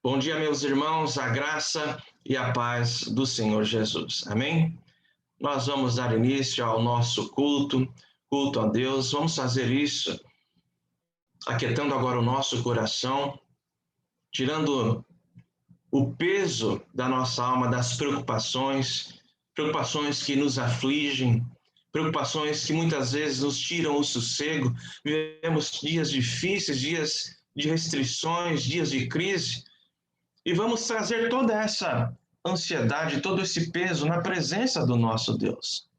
Bom dia, meus irmãos, a graça e a paz do Senhor Jesus. Amém? Nós vamos dar início ao nosso culto a Deus. Vamos fazer isso aquietando agora o nosso coração, tirando o peso da nossa alma das preocupações que nos afligem, preocupações que muitas vezes nos tiram o sossego. Vivemos dias difíceis, dias de restrições, dias de crise. E vamos trazer toda essa ansiedade, todo esse peso na presença do nosso Deus.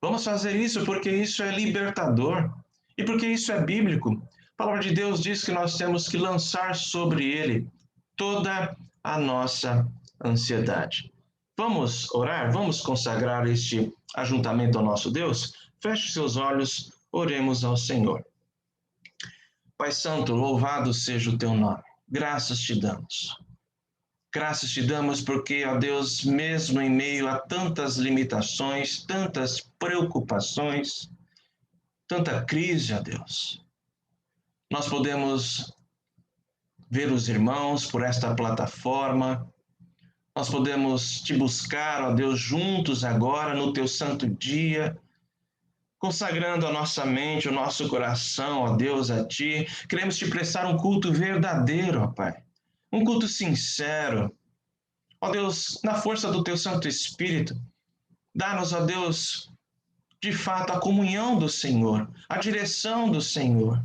Vamos fazer isso porque isso é libertador e porque isso é bíblico. A palavra de Deus diz que nós temos que lançar sobre ele toda a nossa ansiedade. Vamos orar? Vamos consagrar este ajuntamento ao nosso Deus? Feche seus olhos, oremos ao Senhor. Pai Santo, louvado seja o teu nome. Graças te damos. Graças te damos porque, ó Deus, mesmo em meio a tantas limitações, tantas preocupações, tanta crise, ó Deus, nós podemos ver os irmãos por esta plataforma, nós podemos te buscar, ó Deus, juntos agora no teu santo dia, consagrando a nossa mente, o nosso coração, ó Deus, a ti. Queremos te prestar um culto verdadeiro, ó Pai, um culto sincero. Ó Deus, na força do teu Santo Espírito, dá-nos, ó Deus, de fato, a comunhão do Senhor, a direção do Senhor.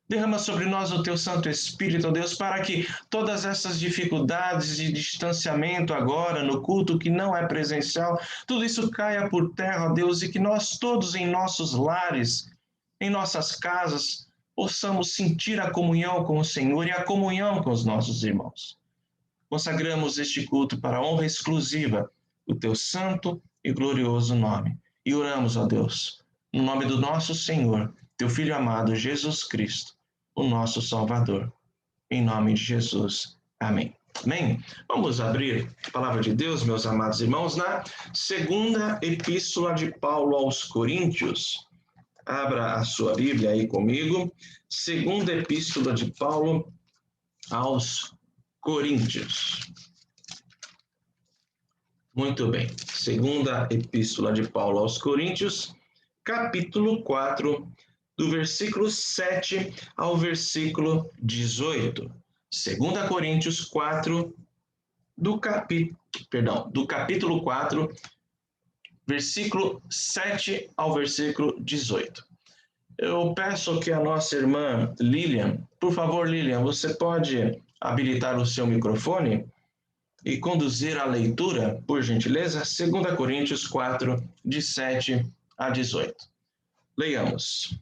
Derrama sobre nós o teu Santo Espírito, ó Deus, para que todas essas dificuldades de distanciamento agora no culto que não é presencial, tudo isso caia por terra, ó Deus, e que nós todos em nossos lares, em nossas casas, possamos sentir a comunhão com o Senhor e a comunhão com os nossos irmãos. Consagramos este culto para a honra exclusiva do teu santo e glorioso nome. E oramos, ó Deus, no nome do nosso Senhor, teu Filho amado, Jesus Cristo, o nosso Salvador. Em nome de Jesus. Amém. Amém? Vamos abrir a palavra de Deus, meus amados irmãos, na segunda epístola de Paulo aos Coríntios. Abra a sua Bíblia aí comigo. Segunda epístola de Paulo aos Coríntios. Muito bem. Segunda epístola de Paulo aos Coríntios, capítulo 4, do versículo 7 ao versículo 18. 2 Coríntios 4, do capítulo 4, versículo 7 ao versículo 18. Eu peço que a nossa irmã Lilian, por favor, Lilian, você pode habilitar o seu microfone e conduzir a leitura, por gentileza, 2 Coríntios 4, de 7 a 18. Leiamos.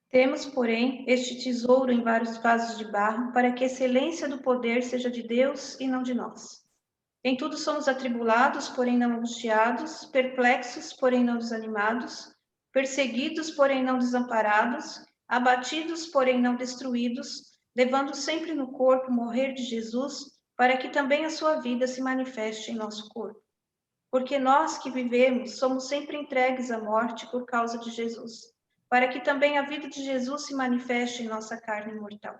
Temos, porém, este tesouro em vários vasos de barro, para que a excelência do poder seja de Deus e não de nós. Em tudo somos atribulados, porém não angustiados, perplexos, porém não desanimados, perseguidos, porém não desamparados, abatidos, porém não destruídos, levando sempre no corpo o morrer de Jesus, para que também a sua vida se manifeste em nosso corpo. Porque nós que vivemos somos sempre entregues à morte por causa de Jesus, para que também a vida de Jesus se manifeste em nossa carne mortal.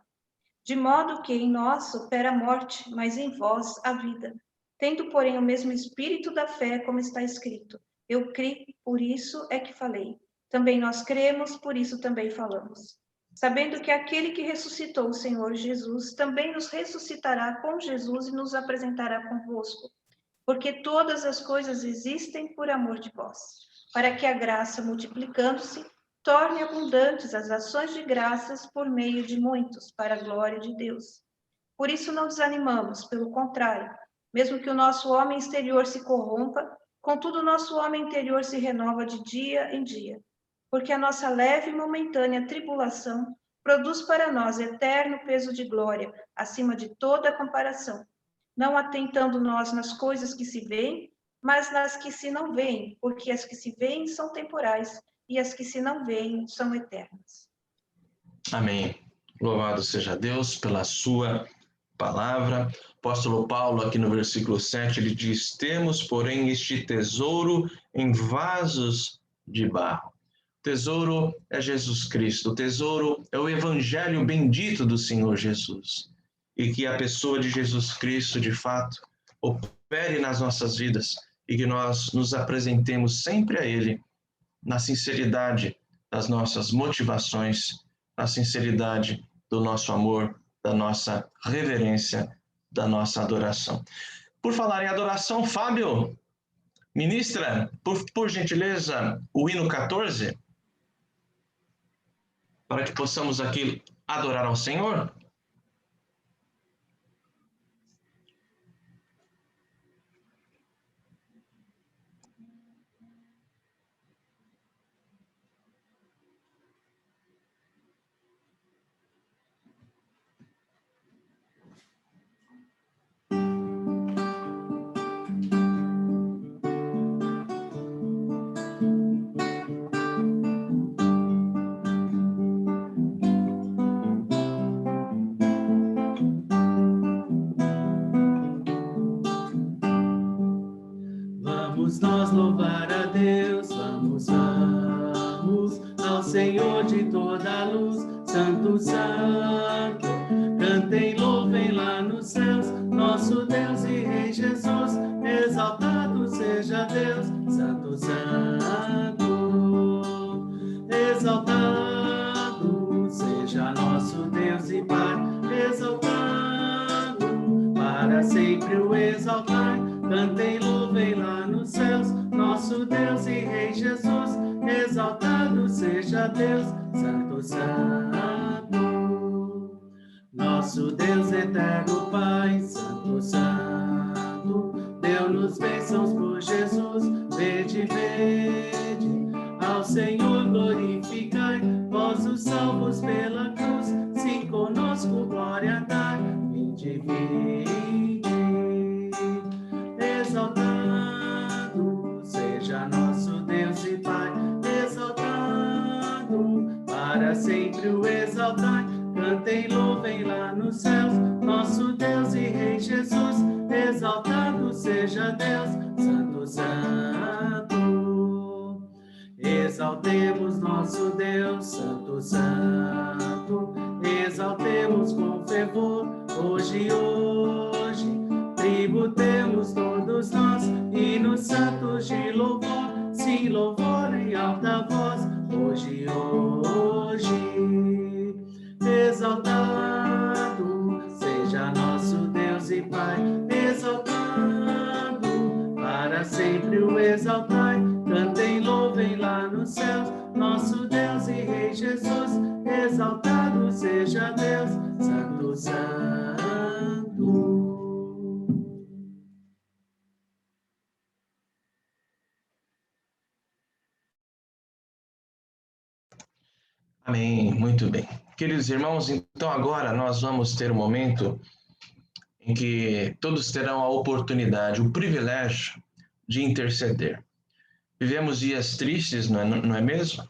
De modo que em nós opera a morte, mas em vós a vida. Tendo, porém, o mesmo espírito da fé, como está escrito: eu criei, por isso é que falei. Também nós cremos, por isso também falamos. Sabendo que aquele que ressuscitou o Senhor Jesus também nos ressuscitará com Jesus e nos apresentará convosco. Porque todas as coisas existem por amor de vós, para que a graça, multiplicando-se, torne abundantes as ações de graças por meio de muitos, para a glória de Deus. Por isso não desanimamos, pelo contrário, mesmo que o nosso homem exterior se corrompa, contudo o nosso homem interior se renova de dia em dia, porque a nossa leve e momentânea tribulação produz para nós eterno peso de glória, acima de toda comparação, não atentando nós nas coisas que se veem, mas nas que se não veem, porque as que se veem são temporais e as que se não veem são eternas. Amém. Louvado seja Deus pela sua palavra. Apóstolo Paulo, aqui no versículo 7, ele diz: temos, porém, este tesouro em vasos de barro. O tesouro é Jesus Cristo, o tesouro é o evangelho bendito do Senhor Jesus. e que a pessoa de Jesus Cristo, de fato, opere nas nossas vidas e que nós nos apresentemos sempre a Ele na sinceridade das nossas motivações, na sinceridade do nosso amor, da nossa reverência, da nossa adoração. Por falar em adoração, Fábio, ministra, por gentileza, o hino 14, para que possamos aqui adorar ao Senhor. Vamos nós louvar a Deus, vamos ao Senhor de toda a luz, Santo, Santo, cantem, louvem lá nos céus, nosso Deus e Rei Jesus, exaltado seja Deus, Santo, Santo, exaltado seja nosso Deus e Pai, exaltado, para sempre o exaltar, cantem, louvem lá nos céus, nosso Deus e Rei Jesus, exaltado seja Deus, Santo, Santo. Nosso Deus eterno Pai, Santo, Santo, deu-nos bênçãos por Jesus, vede, vede, ao Senhor glorificai, vós os salvos pela cruz, sim conosco glória dai, vinde, vinde. Exaltado seja nosso Deus e Pai, exaltado, para sempre o exaltai, cantem, louvem lá nos céus, nosso Deus e Rei Jesus, exaltado seja Deus, Santo, Santo. Exaltemos nosso Deus, Santo, Santo, exaltemos com fervor, hoje, tributemos todos nós, hinos santos de louvor, sim, louvor em alta voz, hoje, exaltado seja nosso Deus e Pai, exaltado, para sempre o exaltai, cantem, louvem lá nos céus, nosso Deus e Rei Jesus, exaltado seja Deus, Santo, Santo. Amém, muito bem. Queridos irmãos, então agora nós vamos ter um momento em que todos terão a oportunidade, o privilégio de interceder. Vivemos dias tristes, não é mesmo?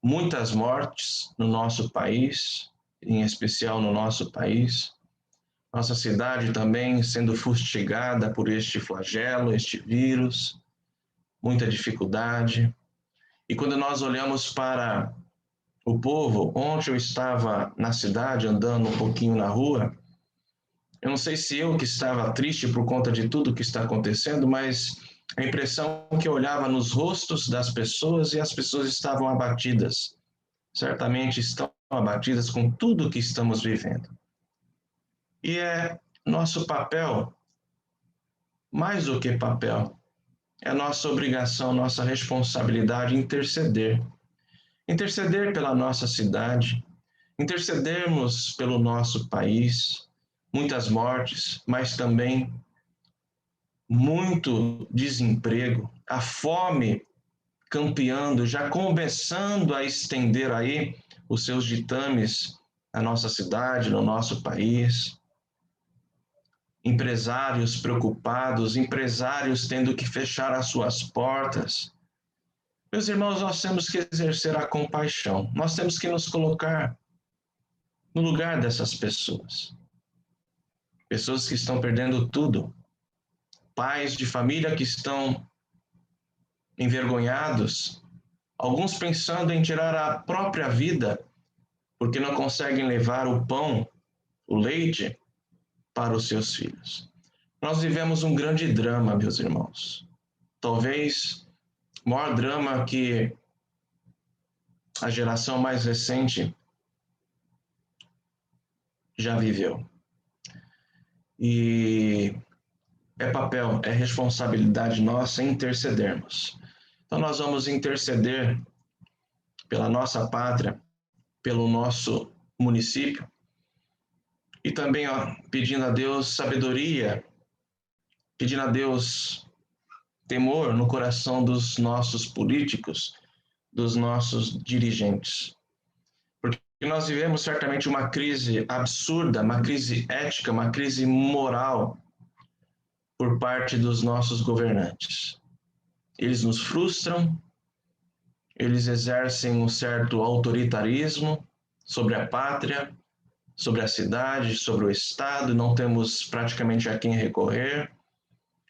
Muitas mortes no nosso país, em especial no nosso país. Nossa cidade também sendo fustigada por este flagelo, este vírus, muita dificuldade. E quando nós olhamos para o povo, ontem eu estava na cidade, andando um pouquinho na rua, eu não sei se eu que estava triste por conta de tudo que está acontecendo, mas a impressão que eu olhava nos rostos das pessoas e as pessoas estavam abatidas. Certamente estão abatidas com tudo que estamos vivendo. E é nosso papel, mais do que papel, é nossa obrigação, nossa responsabilidade interceder. Interceder pela nossa cidade, intercedermos pelo nosso país, muitas mortes, mas também muito desemprego, a fome campeando, já começando a estender aí os seus ditames na nossa cidade, no nosso país. Empresários preocupados, empresários tendo que fechar as suas portas. Meus irmãos, nós temos que exercer a compaixão, nós temos que nos colocar no lugar dessas pessoas. Pessoas que estão perdendo tudo, pais de família que estão envergonhados, alguns pensando em tirar a própria vida, porque não conseguem levar o pão, o leite para os seus filhos. Nós vivemos um grande drama, meus irmãos. Talvez o maior drama que a geração mais recente já viveu. E é papel, é responsabilidade nossa intercedermos. Então nós vamos interceder pela nossa pátria, pelo nosso município, e também pedindo a Deus sabedoria, pedindo a Deus temor no coração dos nossos políticos, dos nossos dirigentes. Porque nós vivemos certamente uma crise absurda, uma crise ética, uma crise moral por parte dos nossos governantes. Eles nos frustram, eles exercem um certo autoritarismo sobre a pátria, sobre a cidade, sobre o Estado, não temos praticamente a quem recorrer.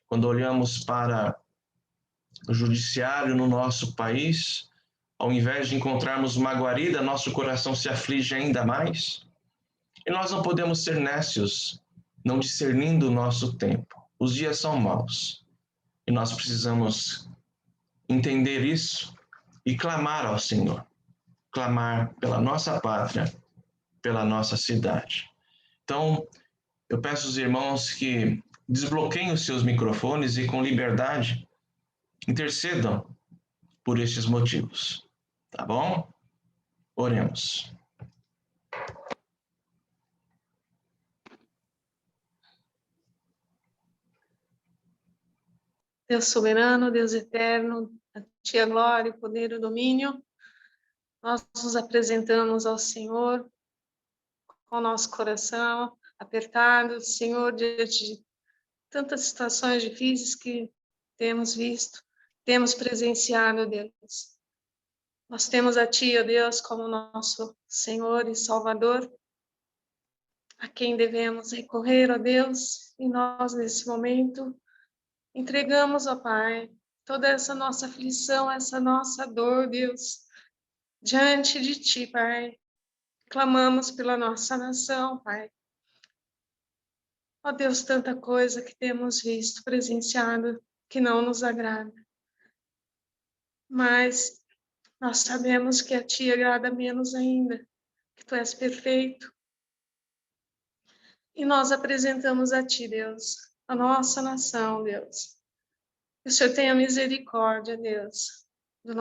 Quando olhamos para o judiciário no nosso país, ao invés de encontrarmos uma guarida, nosso coração se aflige ainda mais. E nós não podemos ser nécios, não discernindo o nosso tempo. Os dias são maus e nós precisamos entender isso e clamar ao Senhor, clamar pela nossa pátria, pela nossa cidade. Então, eu peço aos irmãos que desbloqueiem os seus microfones e com liberdade intercedam por estes motivos, tá bom? Oremos. Deus soberano, Deus eterno, a Ti a glória, o poder e o domínio. Nós nos apresentamos ao Senhor com o nosso coração apertado, Senhor, diante de tantas situações difíceis que temos visto, temos presenciado, Deus. Nós temos a Ti, ó Deus, como nosso Senhor e Salvador, a quem devemos recorrer, ó Deus, e nós, nesse momento, entregamos, ó Pai, toda essa nossa aflição, essa nossa dor, Deus, diante de Ti, Pai. Clamamos pela nossa nação, Pai. Ó Deus, tanta coisa que temos visto, presenciado, que não nos agrada. Mas nós sabemos que a Ti agrada menos ainda, que Tu és perfeito. E nós apresentamos a Ti, Deus, a nossa nação, Deus. Que o Senhor tenha misericórdia, Deus, dos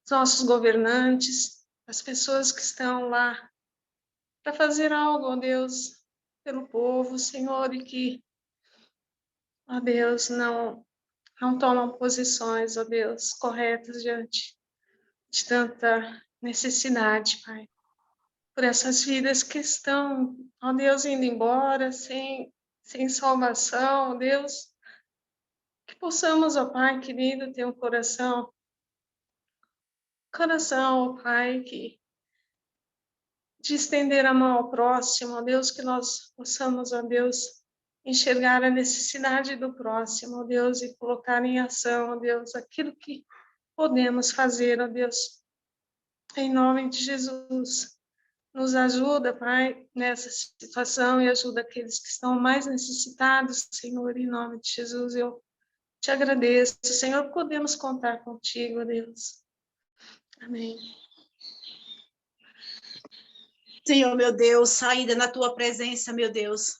nossos governantes, as pessoas que estão lá para fazer algo, ó Deus, pelo povo, Senhor, e que, ó Deus, não tomam posições, ó Deus, corretas diante de tanta necessidade, Pai. Por essas vidas que estão, ó Deus, indo embora sem salvação, ó Deus, que possamos, ó Pai querido, ter um coração, ó Pai, de estender a mão ao próximo, ó Deus, que nós possamos, ó Deus, enxergar a necessidade do próximo, ó Deus, e colocar em ação, ó Deus, aquilo que podemos fazer, ó Deus, em nome de Jesus. Nos ajuda, Pai, nessa situação e ajuda aqueles que estão mais necessitados, Senhor, em nome de Jesus. Eu te agradeço, Senhor, podemos contar contigo, ó Deus. Amém. Senhor, meu Deus, ainda na Tua presença, meu Deus,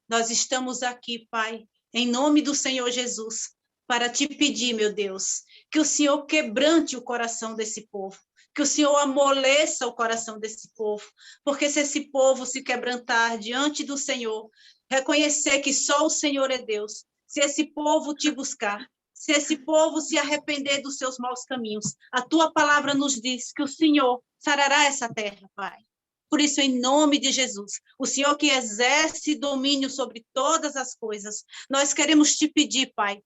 nós estamos aqui, Pai, em nome do Senhor Jesus, para Te pedir, meu Deus, que o Senhor quebrante o coração desse povo, que o Senhor amoleça o coração desse povo, porque se esse povo se quebrantar diante do Senhor, reconhecer que só o Senhor é Deus, se esse povo Te buscar, se esse povo se arrepender dos seus maus caminhos, a Tua palavra nos diz que o Senhor sarará essa terra, Pai. Por isso, em nome de Jesus, o Senhor que exerce domínio sobre todas as coisas, nós queremos Te pedir, Pai,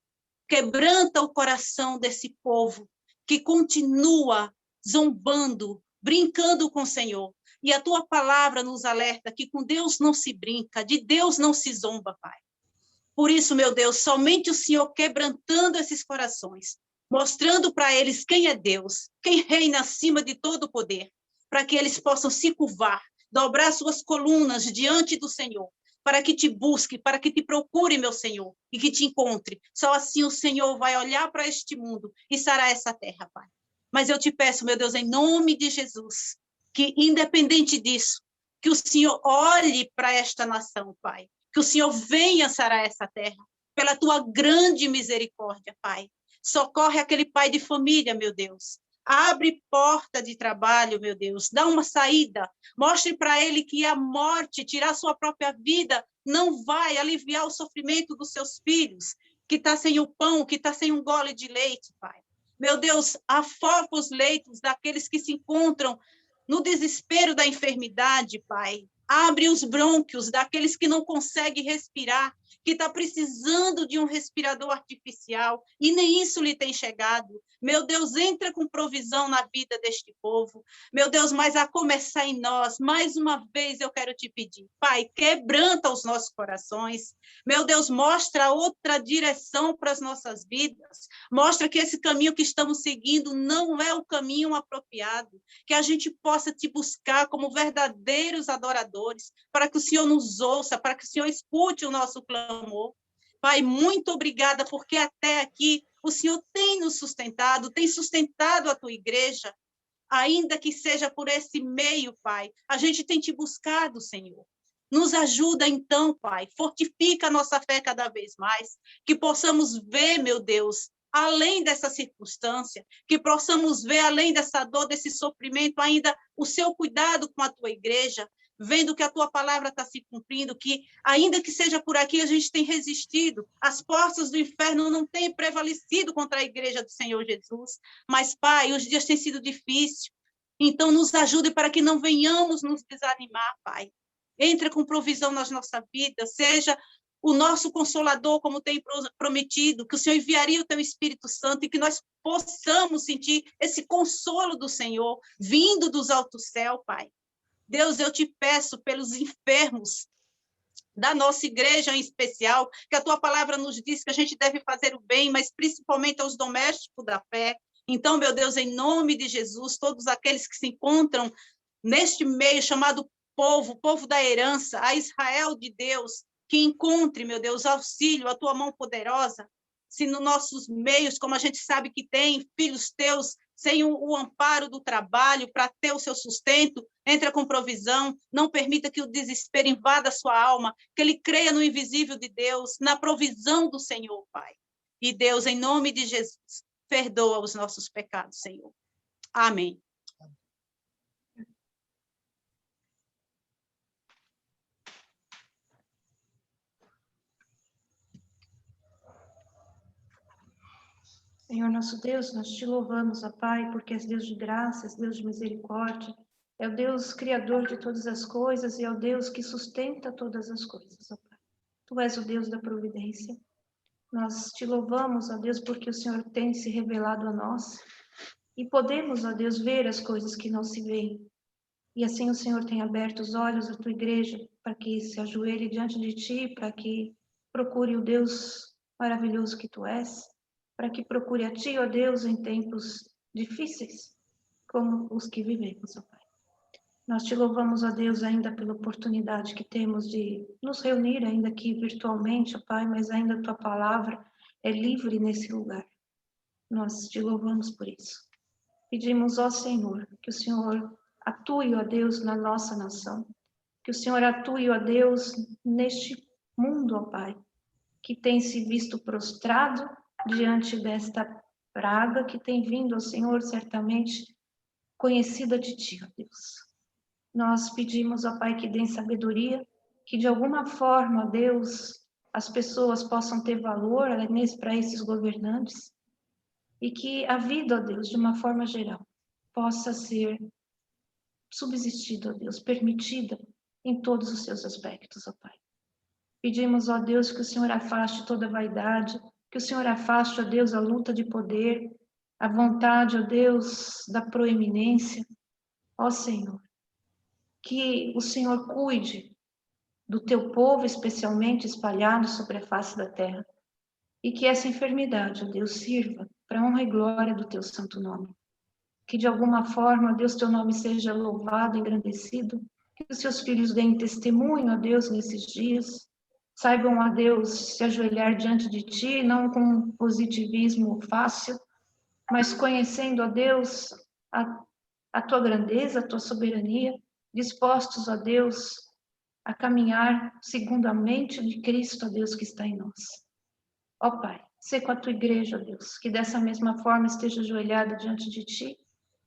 quebranta o coração desse povo que continua zombando, brincando com o Senhor. E a Tua palavra nos alerta que com Deus não se brinca, de Deus não se zomba, Pai. Por isso, meu Deus, somente o Senhor quebrantando esses corações, mostrando para eles quem é Deus, quem reina acima de todo o poder, para que eles possam se curvar, dobrar suas colunas diante do Senhor, para que te busque, para que te procure, meu Senhor, e que te encontre. Só assim o Senhor vai olhar para este mundo e sarar essa terra, Pai. Mas eu te peço, meu Deus, em nome de Jesus, que independente disso, que o Senhor olhe para esta nação, Pai. Que o Senhor venha sarar essa terra, pela tua grande misericórdia, Pai. Socorre aquele pai de família, meu Deus. Abre porta de trabalho, meu Deus. Dá uma saída. Mostre para ele que a morte, tirar sua própria vida, não vai aliviar o sofrimento dos seus filhos, que está sem o pão, que está sem um gole de leite, Pai. Meu Deus, afofa os leitos daqueles que se encontram no desespero da enfermidade, Pai. Abre os brônquios daqueles que não conseguem respirar, que está precisando de um respirador artificial, e nem isso lhe tem chegado. Meu Deus, entra com provisão na vida deste povo. Meu Deus, mas a começar em nós, mais uma vez eu quero te pedir, Pai, quebranta os nossos corações. Meu Deus, mostra outra direção para as nossas vidas. Mostra que esse caminho que estamos seguindo não é o caminho apropriado. Que a gente possa te buscar como verdadeiros adoradores, para que o Senhor nos ouça, para que o Senhor escute o nosso clamor. Pai, muito obrigada, porque até aqui o Senhor tem nos sustentado, tem sustentado a tua igreja, ainda que seja por esse meio, Pai. A gente tem te buscado, Senhor. Nos ajuda, então, Pai. Fortifica a nossa fé cada vez mais, que possamos ver, meu Deus, além dessa circunstância, que possamos ver, além dessa dor, desse sofrimento, ainda o seu cuidado com a tua igreja, vendo que a tua palavra está se cumprindo, que ainda que seja por aqui, a gente tem resistido, as portas do inferno não têm prevalecido contra a igreja do Senhor Jesus, mas, Pai, os dias têm sido difíceis, então nos ajude para que não venhamos nos desanimar, Pai. Entra com provisão na nossa vida, seja o nosso Consolador, como tem prometido, que o Senhor enviaria o teu Espírito Santo e que nós possamos sentir esse consolo do Senhor vindo dos altos céus, Pai. Deus, eu te peço pelos enfermos da nossa igreja em especial, que a tua palavra nos diz que a gente deve fazer o bem, mas principalmente aos domésticos da fé. Então, meu Deus, em nome de Jesus, todos aqueles que se encontram neste meio chamado povo da herança, a Israel de Deus, que encontre, meu Deus, auxílio, a tua mão poderosa, se nos nossos meios, como a gente sabe que tem, filhos teus, sem o amparo do trabalho, para ter o seu sustento, entra com provisão, não permita que o desespero invada a sua alma, que ele creia no invisível de Deus, na provisão do Senhor, Pai. E Deus, em nome de Jesus, perdoa os nossos pecados, Senhor. Amém. Senhor nosso Deus, nós te louvamos, ó Pai, porque és Deus de graça, és Deus de misericórdia, é o Deus criador de todas as coisas e é o Deus que sustenta todas as coisas, ó Pai. Tu és o Deus da providência. Nós te louvamos, ó Deus, porque o Senhor tem se revelado a nós e podemos, ó Deus, ver as coisas que não se veem. E assim o Senhor tem aberto os olhos da tua igreja para que se ajoelhe diante de ti, para que procure o Deus maravilhoso que tu és, para que procure a ti, ó Deus, em tempos difíceis, como os que vivemos, ó Pai. Nós te louvamos, ó Deus, ainda pela oportunidade que temos de nos reunir, ainda aqui virtualmente, ó Pai, mas ainda a tua palavra é livre nesse lugar. Nós te louvamos por isso. Pedimos, ó Senhor, que o Senhor atue, ó Deus, na nossa nação, que o Senhor atue, ó Deus, neste mundo, ó Pai, que tem se visto prostrado diante desta praga que tem vindo, ó Senhor, certamente conhecida de Ti, ó Deus. Nós pedimos, ó Pai, que dê sabedoria, que de alguma forma, ó Deus, as pessoas possam ter valor para esses governantes e que a vida, ó Deus, de uma forma geral, possa ser subsistida, ó Deus, permitida em todos os seus aspectos, ó Pai. Pedimos, ó Deus, que o Senhor afaste toda vaidade, que o Senhor afaste, ó Deus, a luta de poder, a vontade, ó Deus, da proeminência. Ó Senhor, que o Senhor cuide do teu povo, especialmente espalhado sobre a face da terra, e que essa enfermidade, ó Deus, sirva para a honra e glória do teu santo nome. Que de alguma forma, ó Deus, teu nome seja louvado, engrandecido, que os seus filhos deem testemunho, ó Deus, nesses dias. Saibam, ó Deus, se ajoelhar diante de Ti, não com um positivismo fácil, mas conhecendo, ó Deus, a Tua grandeza, a Tua soberania, dispostos, ó Deus, a caminhar segundo a mente de Cristo, ó Deus, que está em nós. Ó Pai, sê com a Tua igreja, ó Deus, que dessa mesma forma esteja ajoelhada diante de Ti,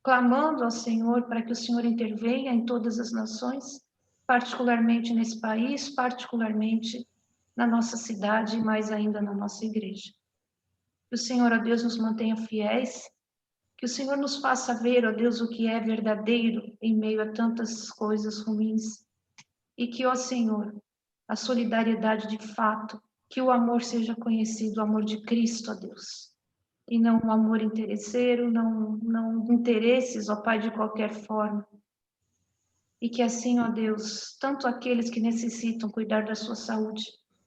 clamando ao Senhor para que o Senhor intervenha em todas as nações, particularmente nesse país, particularmente na nossa cidade e mais ainda na nossa igreja. Que o Senhor, ó Deus, nos mantenha fiéis, que o Senhor nos faça ver, ó Deus, o que é verdadeiro em meio a tantas coisas ruins, e que, ó Senhor, a solidariedade de fato, que o amor seja conhecido, o amor de Cristo, ó Deus, e não um amor interesseiro, não interesses, ó Pai, de qualquer forma. E que assim, ó Deus, tanto aqueles que necessitam cuidar da sua saúde,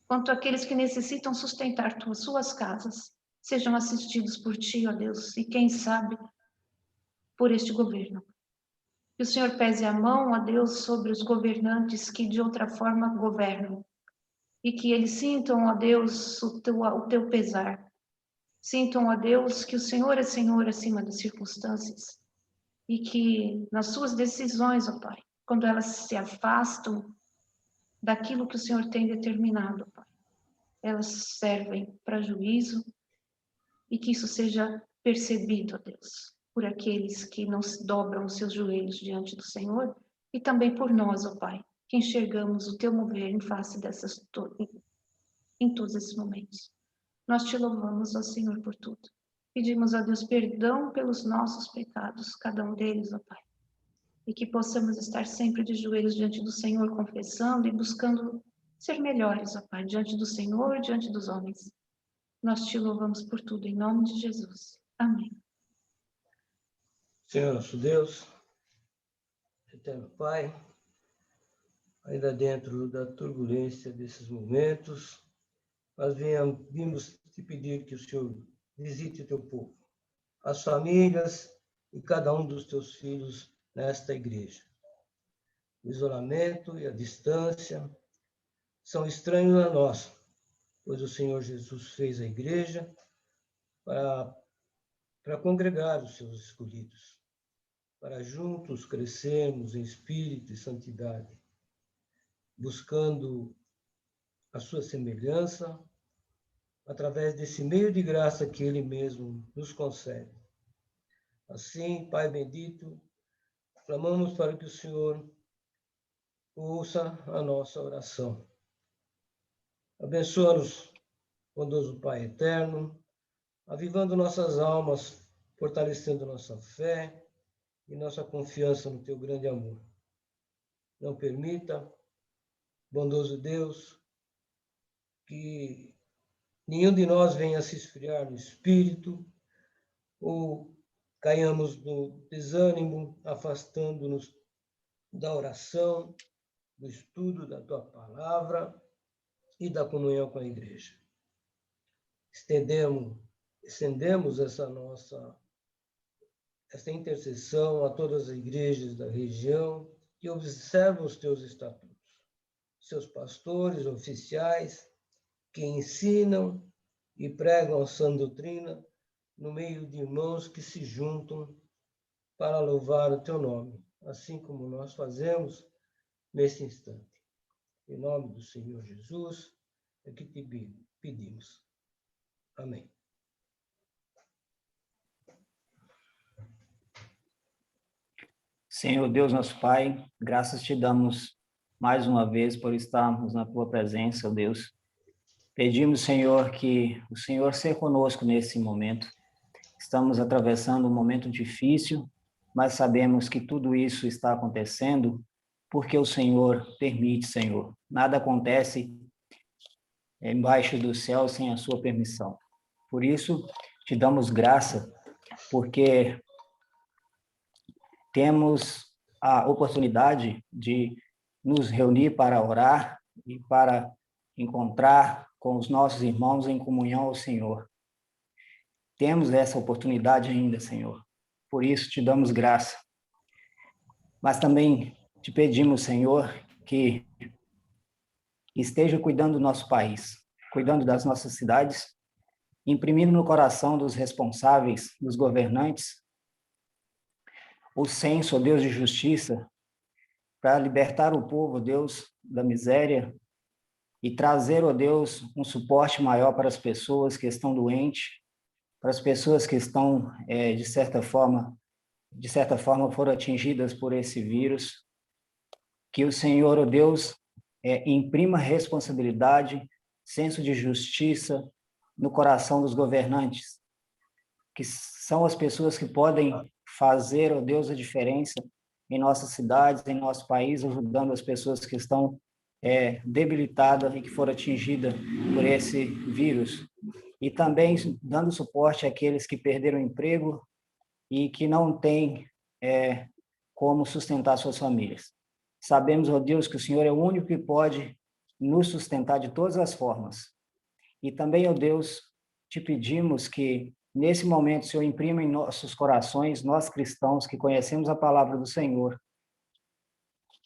quanto aqueles que necessitam sustentar suas casas, sejam assistidos por Ti, ó Deus, e quem sabe, por este governo. Que o Senhor pese a mão, ó Deus, sobre os governantes que de outra forma governam, e que eles sintam, ó Deus, o teu pesar. Sintam, ó Deus, que o Senhor é Senhor acima das circunstâncias, e que nas suas decisões, ó Pai, quando elas se afastam daquilo que o Senhor tem determinado, Pai, elas servem para juízo, e que isso seja percebido, ó Deus, por aqueles que não se dobram os seus joelhos diante do Senhor, e também por nós, ó Pai, que enxergamos o teu mover em face em todos esses momentos. Nós te louvamos, ó Senhor, por tudo. Pedimos a Deus perdão pelos nossos pecados, cada um deles, ó Pai, e que possamos estar sempre de joelhos diante do Senhor, confessando e buscando ser melhores, ó Pai, diante do Senhor, diante dos homens. Nós te louvamos por tudo, em nome de Jesus. Amém. Senhor nosso Deus, eterno Pai, ainda dentro da turbulência desses momentos, nós vimos te pedir que o Senhor visite o teu povo, as famílias e cada um dos teus filhos nesta igreja. O isolamento e a distância são estranhos a nós, pois o Senhor Jesus fez a igreja para congregar os seus escolhidos, para juntos crescermos em espírito e santidade, buscando a sua semelhança através desse meio de graça que Ele mesmo nos concede. Assim, Pai bendito, clamamos para que o Senhor ouça a nossa oração. Abençoa-nos, bondoso Pai eterno, avivando nossas almas, fortalecendo nossa fé e nossa confiança no teu grande amor. Não permita, bondoso Deus, que nenhum de nós venha se esfriar no espírito ou caiamos no desânimo, afastando-nos da oração, do estudo da tua palavra e da comunhão com a igreja. Estendemos essa intercessão a todas as igrejas da região que observam os teus estatutos, seus pastores, oficiais, que ensinam e pregam a sã doutrina no meio de irmãos que se juntam para louvar o teu nome, assim como nós fazemos nesse instante. Em nome do Senhor Jesus, é que te pedimos. Amém. Senhor Deus, nosso Pai, graças te damos mais uma vez por estarmos na tua presença, ó Deus. Pedimos, Senhor, que o Senhor seja conosco nesse momento. Estamos atravessando um momento difícil, mas sabemos que tudo isso está acontecendo porque o Senhor permite, Senhor. Nada acontece embaixo do céu sem a sua permissão. Por isso, te damos graça, porque temos a oportunidade de nos reunir para orar e para encontrar com os nossos irmãos em comunhão ao Senhor. Temos essa oportunidade ainda, Senhor. Por isso te damos graça. Mas também Te pedimos, Senhor, que esteja cuidando do nosso país, cuidando das nossas cidades, imprimindo no coração dos responsáveis, dos governantes, o senso, ó Deus, de justiça, para libertar o povo, Deus, da miséria e trazer, ó Deus, um suporte maior para as pessoas que estão doentes, para as pessoas que estão, de certa forma, foram atingidas por esse vírus. Que o Senhor, ó Deus, imprima responsabilidade, senso de justiça no coração dos governantes, que são as pessoas que podem fazer, ó Deus, a diferença em nossas cidades, em nosso país, ajudando as pessoas que estão debilitadas e que foram atingidas por esse vírus. E também dando suporte àqueles que perderam o emprego e que não têm como sustentar suas famílias. Sabemos, ó Deus, que o Senhor é o único que pode nos sustentar de todas as formas. E também, ó Deus, te pedimos que, nesse momento, o Senhor imprima em nossos corações, nós cristãos que conhecemos a palavra do Senhor,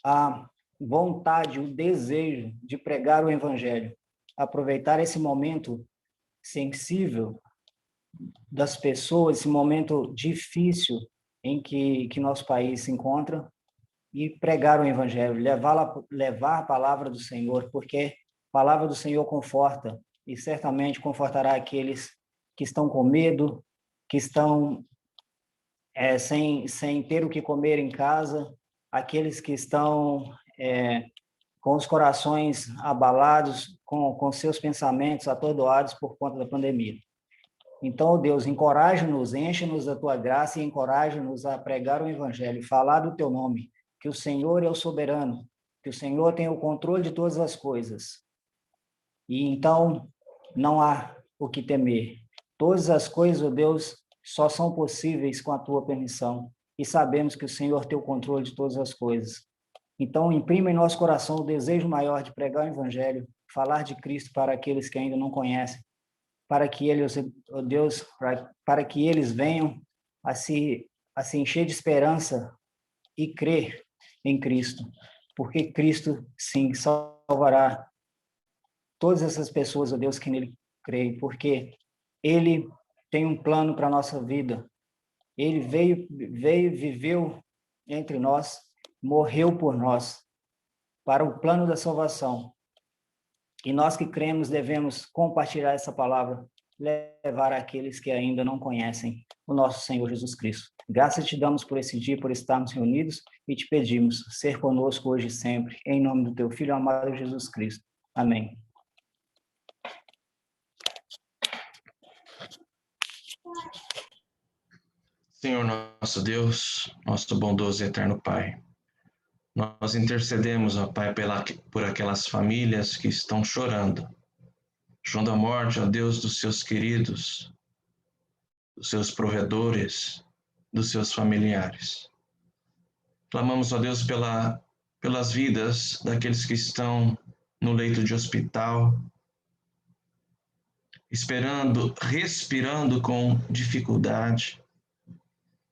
a vontade, o desejo de pregar o Evangelho, aproveitar esse momento sensível das pessoas, esse momento difícil em que nosso país se encontra, e pregar o Evangelho, levar a palavra do Senhor, porque a palavra do Senhor conforta, e certamente confortará aqueles que estão com medo, que estão sem ter o que comer em casa, aqueles que estão com os corações abalados, com seus pensamentos atordoados por conta da pandemia. Então, Deus, encoraja-nos, enche-nos da tua graça e encoraja-nos a pregar o Evangelho, falar do teu nome, que o Senhor é o soberano, que o Senhor tem o controle de todas as coisas. E então, não há o que temer. Todas as coisas, ó Deus, só são possíveis com a tua permissão. E sabemos que o Senhor tem o controle de todas as coisas. Então, imprima em nosso coração o desejo maior de pregar o Evangelho, falar de Cristo para aqueles que ainda não conhecem, para que eles, ó Deus, para que eles venham a se encher de esperança e crer em Cristo, porque Cristo, sim, salvará todas essas pessoas, ó Deus, que nele creem, porque Ele tem um plano para a nossa vida. Ele veio, viveu entre nós, morreu por nós, para o plano da salvação. E nós que cremos devemos compartilhar essa palavra, levar àqueles que ainda não conhecem o nosso Senhor Jesus Cristo. Graças te damos por esse dia, por estarmos reunidos, e te pedimos ser conosco hoje e sempre, em nome do teu Filho amado Jesus Cristo. Amém. Senhor nosso Deus, nosso bondoso e eterno Pai, nós intercedemos, ó Pai, por aquelas famílias que estão chorando a morte, ó Deus, dos seus queridos, dos seus provedores, dos seus familiares. Clamamos, ó Deus, pelas vidas daqueles que estão no leito de hospital, respirando com dificuldade,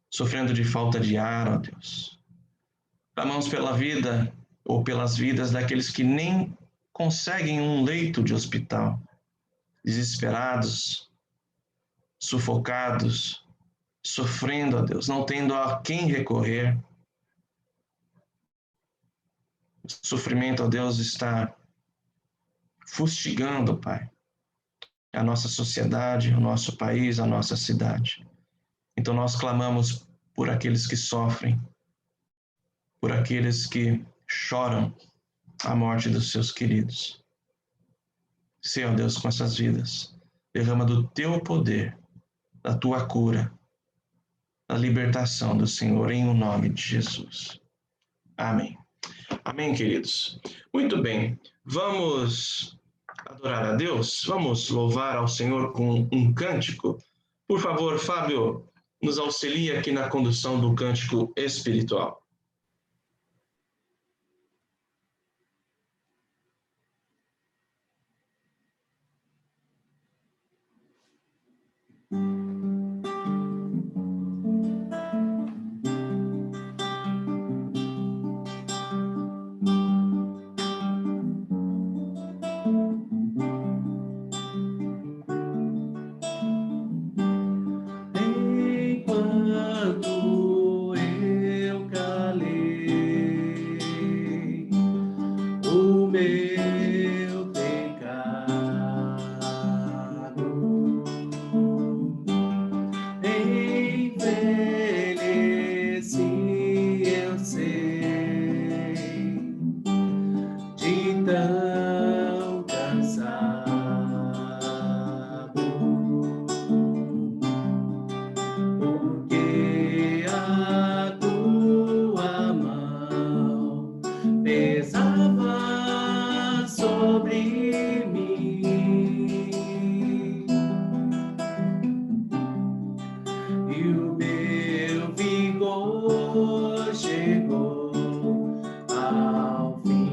sofrendo de falta de ar, ó Deus. Clamamos pela vida ou pelas vidas daqueles que nem conseguem um leito de hospital, desesperados, sufocados, sofrendo, ó Deus, não tendo a quem recorrer. O sofrimento, ó Deus, está fustigando, Pai, a nossa sociedade, o nosso país, a nossa cidade. Então nós clamamos por aqueles que sofrem, por aqueles que choram a morte dos seus queridos. Senhor Deus, com essas vidas, derrama do teu poder, da tua cura, da libertação do Senhor, em o nome de Jesus. Amém. Amém, queridos. Muito bem, vamos adorar a Deus? Vamos louvar ao Senhor com um cântico? Por favor, Fábio, nos auxilia aqui na condução do cântico espiritual. meu pecado. Envelheci, eu sei, de tão cansado, porque a tua mão pesava sobre mim, e o meu vigor chegou ao fim.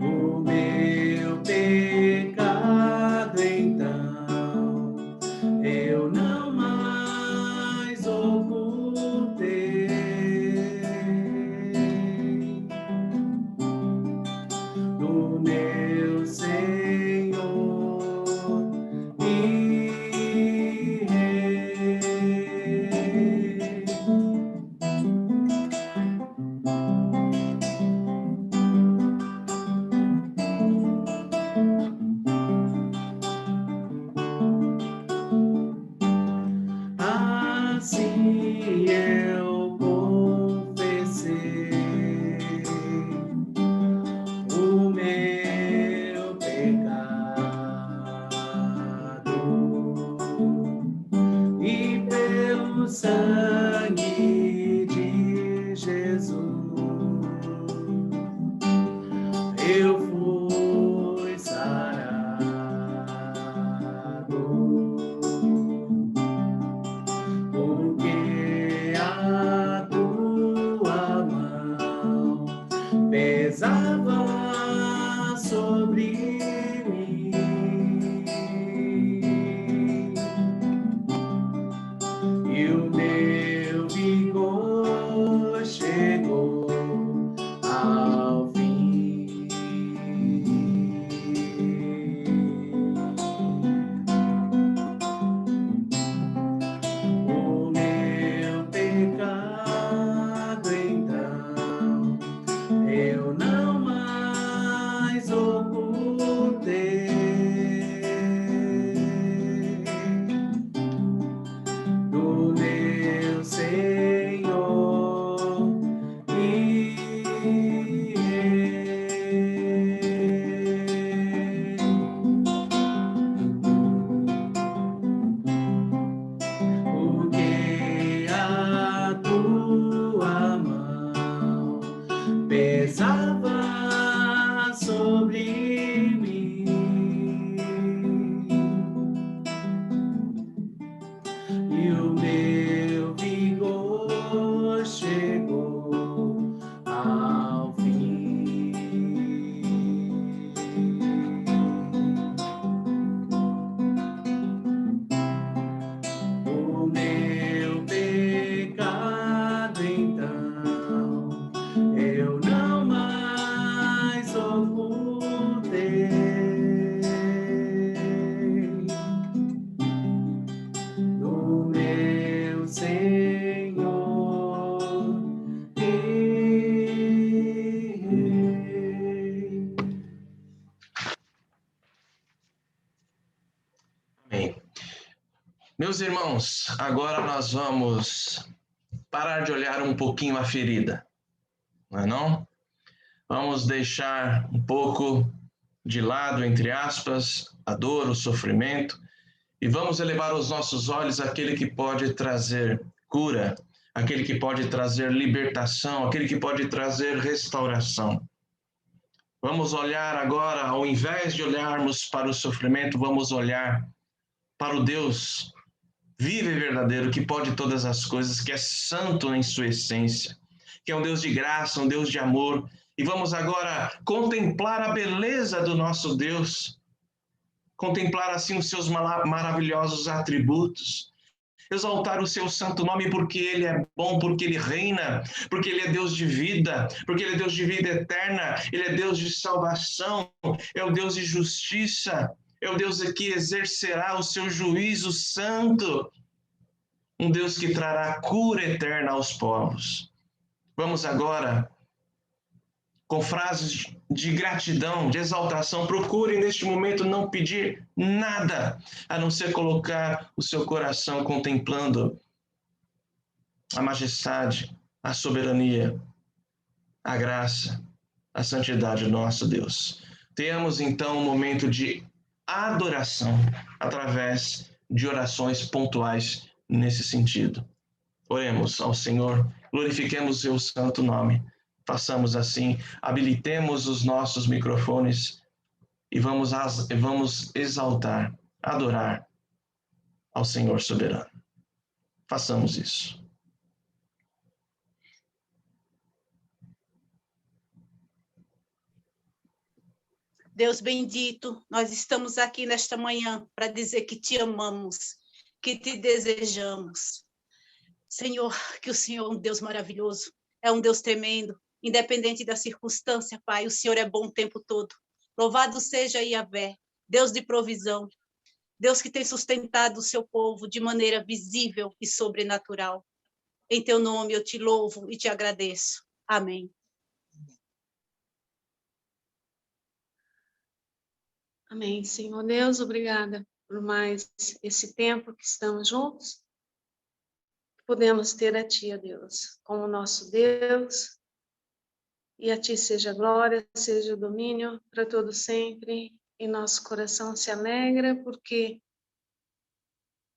O meu pecado, então, eu não mais ocultei. Do meu Senhor e Rei. Assim eu confessei o meu pecado, e pelo sangue de Jesus eu fui sarado, porque a tua mão pesava sobre mim, e o meu vigor chegou ao fim. O meu pecado, então, eu não mais ocultei. Do meu Senhor e Rei. Porque a tua mão pesava sobre mim, e o meu vigor chegou ao fim. O meu pecado, então, eu não mais ocultei. Do meu Senhor e Rei. Amém. Meus irmãos, agora nós vamos parar de olhar um pouquinho a ferida, não é não? Vamos deixar um pouco de lado, entre aspas, a dor, o sofrimento, e vamos elevar os nossos olhos àquele que pode trazer cura, aquele que pode trazer libertação, aquele que pode trazer restauração. Vamos olhar agora, ao invés de olharmos para o sofrimento, vamos olhar para o Deus vivo e verdadeiro, que pode todas as coisas, que é santo em sua essência, que é um Deus de graça, um Deus de amor. E vamos agora contemplar a beleza do nosso Deus, contemplar assim os seus maravilhosos atributos, exaltar o seu santo nome, porque ele é bom, porque ele reina, porque ele é Deus de vida, porque ele é Deus de vida eterna, ele é Deus de salvação, é o Deus de justiça, é o Deus que exercerá o seu juízo santo. um Deus que trará cura eterna aos povos. Vamos agora, com frases de gratidão, de exaltação, procure neste momento não pedir nada, a não ser colocar o seu coração contemplando a majestade, a soberania, a graça, a santidade do nosso Deus. Tenhamos então um momento de adoração através de orações pontuais nesse sentido. Oremos ao Senhor, glorifiquemos o seu santo nome. Façamos assim, habilitemos os nossos microfones e vamos exaltar, adorar ao Senhor soberano. Façamos isso. Deus bendito, nós estamos aqui nesta manhã para dizer que te amamos, que te desejamos. Senhor, que o Senhor é um Deus maravilhoso, é um Deus tremendo, independente da circunstância, Pai, o Senhor é bom o tempo todo. Louvado seja Yahvé, Deus de provisão, Deus que tem sustentado o seu povo de maneira visível e sobrenatural. Em teu nome eu te louvo e te agradeço. Amém. Amém. Senhor Deus, obrigada por mais esse tempo que estamos juntos. Podemos ter a Ti, ó Deus, como nosso Deus. E a Ti seja a glória, seja o domínio para todo sempre. E nosso coração se alegra porque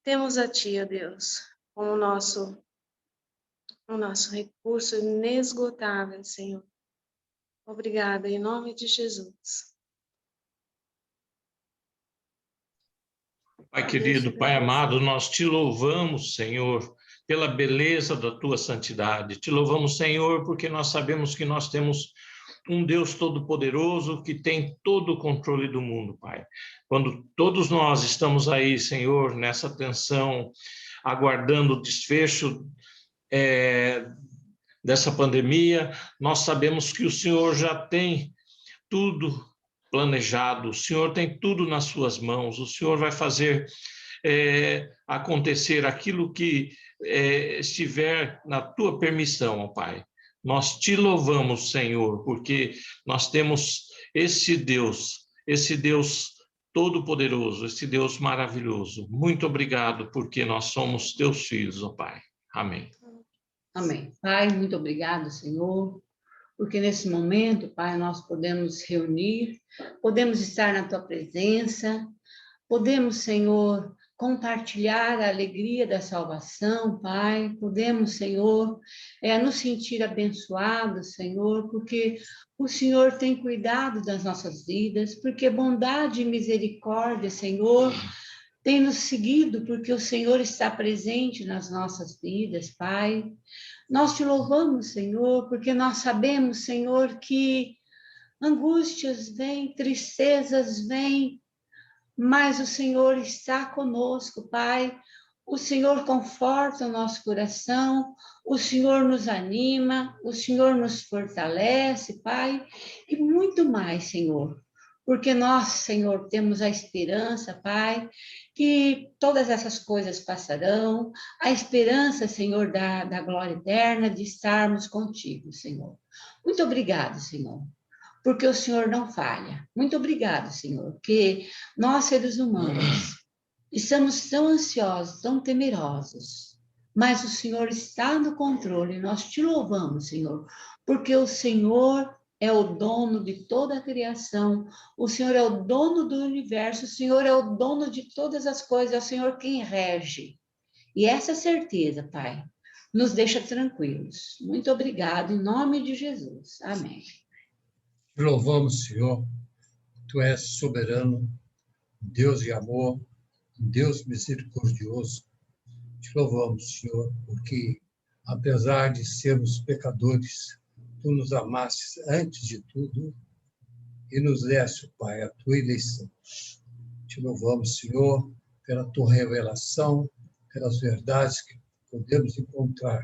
temos a Ti, ó Deus, como o nosso recurso inesgotável, Senhor. Obrigada, em nome de Jesus. Pai querido, Pai amado, nós te louvamos, Senhor, pela beleza da tua santidade. Te louvamos, Senhor, porque nós sabemos que nós temos um Deus todo-poderoso que tem todo o controle do mundo, Pai. Quando todos nós estamos aí, Senhor, nessa tensão, aguardando o desfecho dessa pandemia, nós sabemos que o Senhor já tem tudo planejado, o Senhor tem tudo nas suas mãos, o Senhor vai fazer acontecer aquilo que estiver na tua permissão, ó Pai. Nós te louvamos, Senhor, porque nós temos esse Deus todo-poderoso, esse Deus maravilhoso. Muito obrigado, porque nós somos teus filhos, ó Pai. Amém. Amém. Pai, muito obrigado, Senhor, porque nesse momento, Pai, nós podemos reunir, podemos estar na Tua presença, podemos, Senhor, compartilhar a alegria da salvação, Pai, podemos, Senhor, nos sentir abençoados, Senhor, porque o Senhor tem cuidado das nossas vidas, porque bondade e misericórdia, Senhor, tem nos seguido, porque o Senhor está presente nas nossas vidas, Pai. Nós te louvamos, Senhor, porque nós sabemos, Senhor, que angústias vêm, tristezas vêm, mas o Senhor está conosco, Pai. O Senhor conforta o nosso coração, o Senhor nos anima, o Senhor nos fortalece, Pai, e muito mais, Senhor. Porque nós, Senhor, temos a esperança, Pai, que todas essas coisas passarão, a esperança, Senhor, da glória eterna, de estarmos contigo, Senhor. Muito obrigado, Senhor, porque o Senhor não falha. Muito obrigado, Senhor, porque nós, seres humanos, estamos tão ansiosos, tão temerosos, mas o Senhor está no controle. Nós te louvamos, Senhor, porque o Senhor é o dono de toda a criação, o Senhor é o dono do universo, o Senhor é o dono de todas as coisas, é o Senhor quem rege. E essa certeza, Pai, nos deixa tranquilos. Muito obrigado, em nome de Jesus. Amém. Te louvamos, Senhor, Tu és soberano, Deus de amor, Deus misericordioso. Te louvamos, Senhor, porque, apesar de sermos pecadores, Tu nos amastes antes de tudo e nos deste, Pai, a Tua eleição. Te louvamos, Senhor, pela Tua revelação, pelas verdades que podemos encontrar.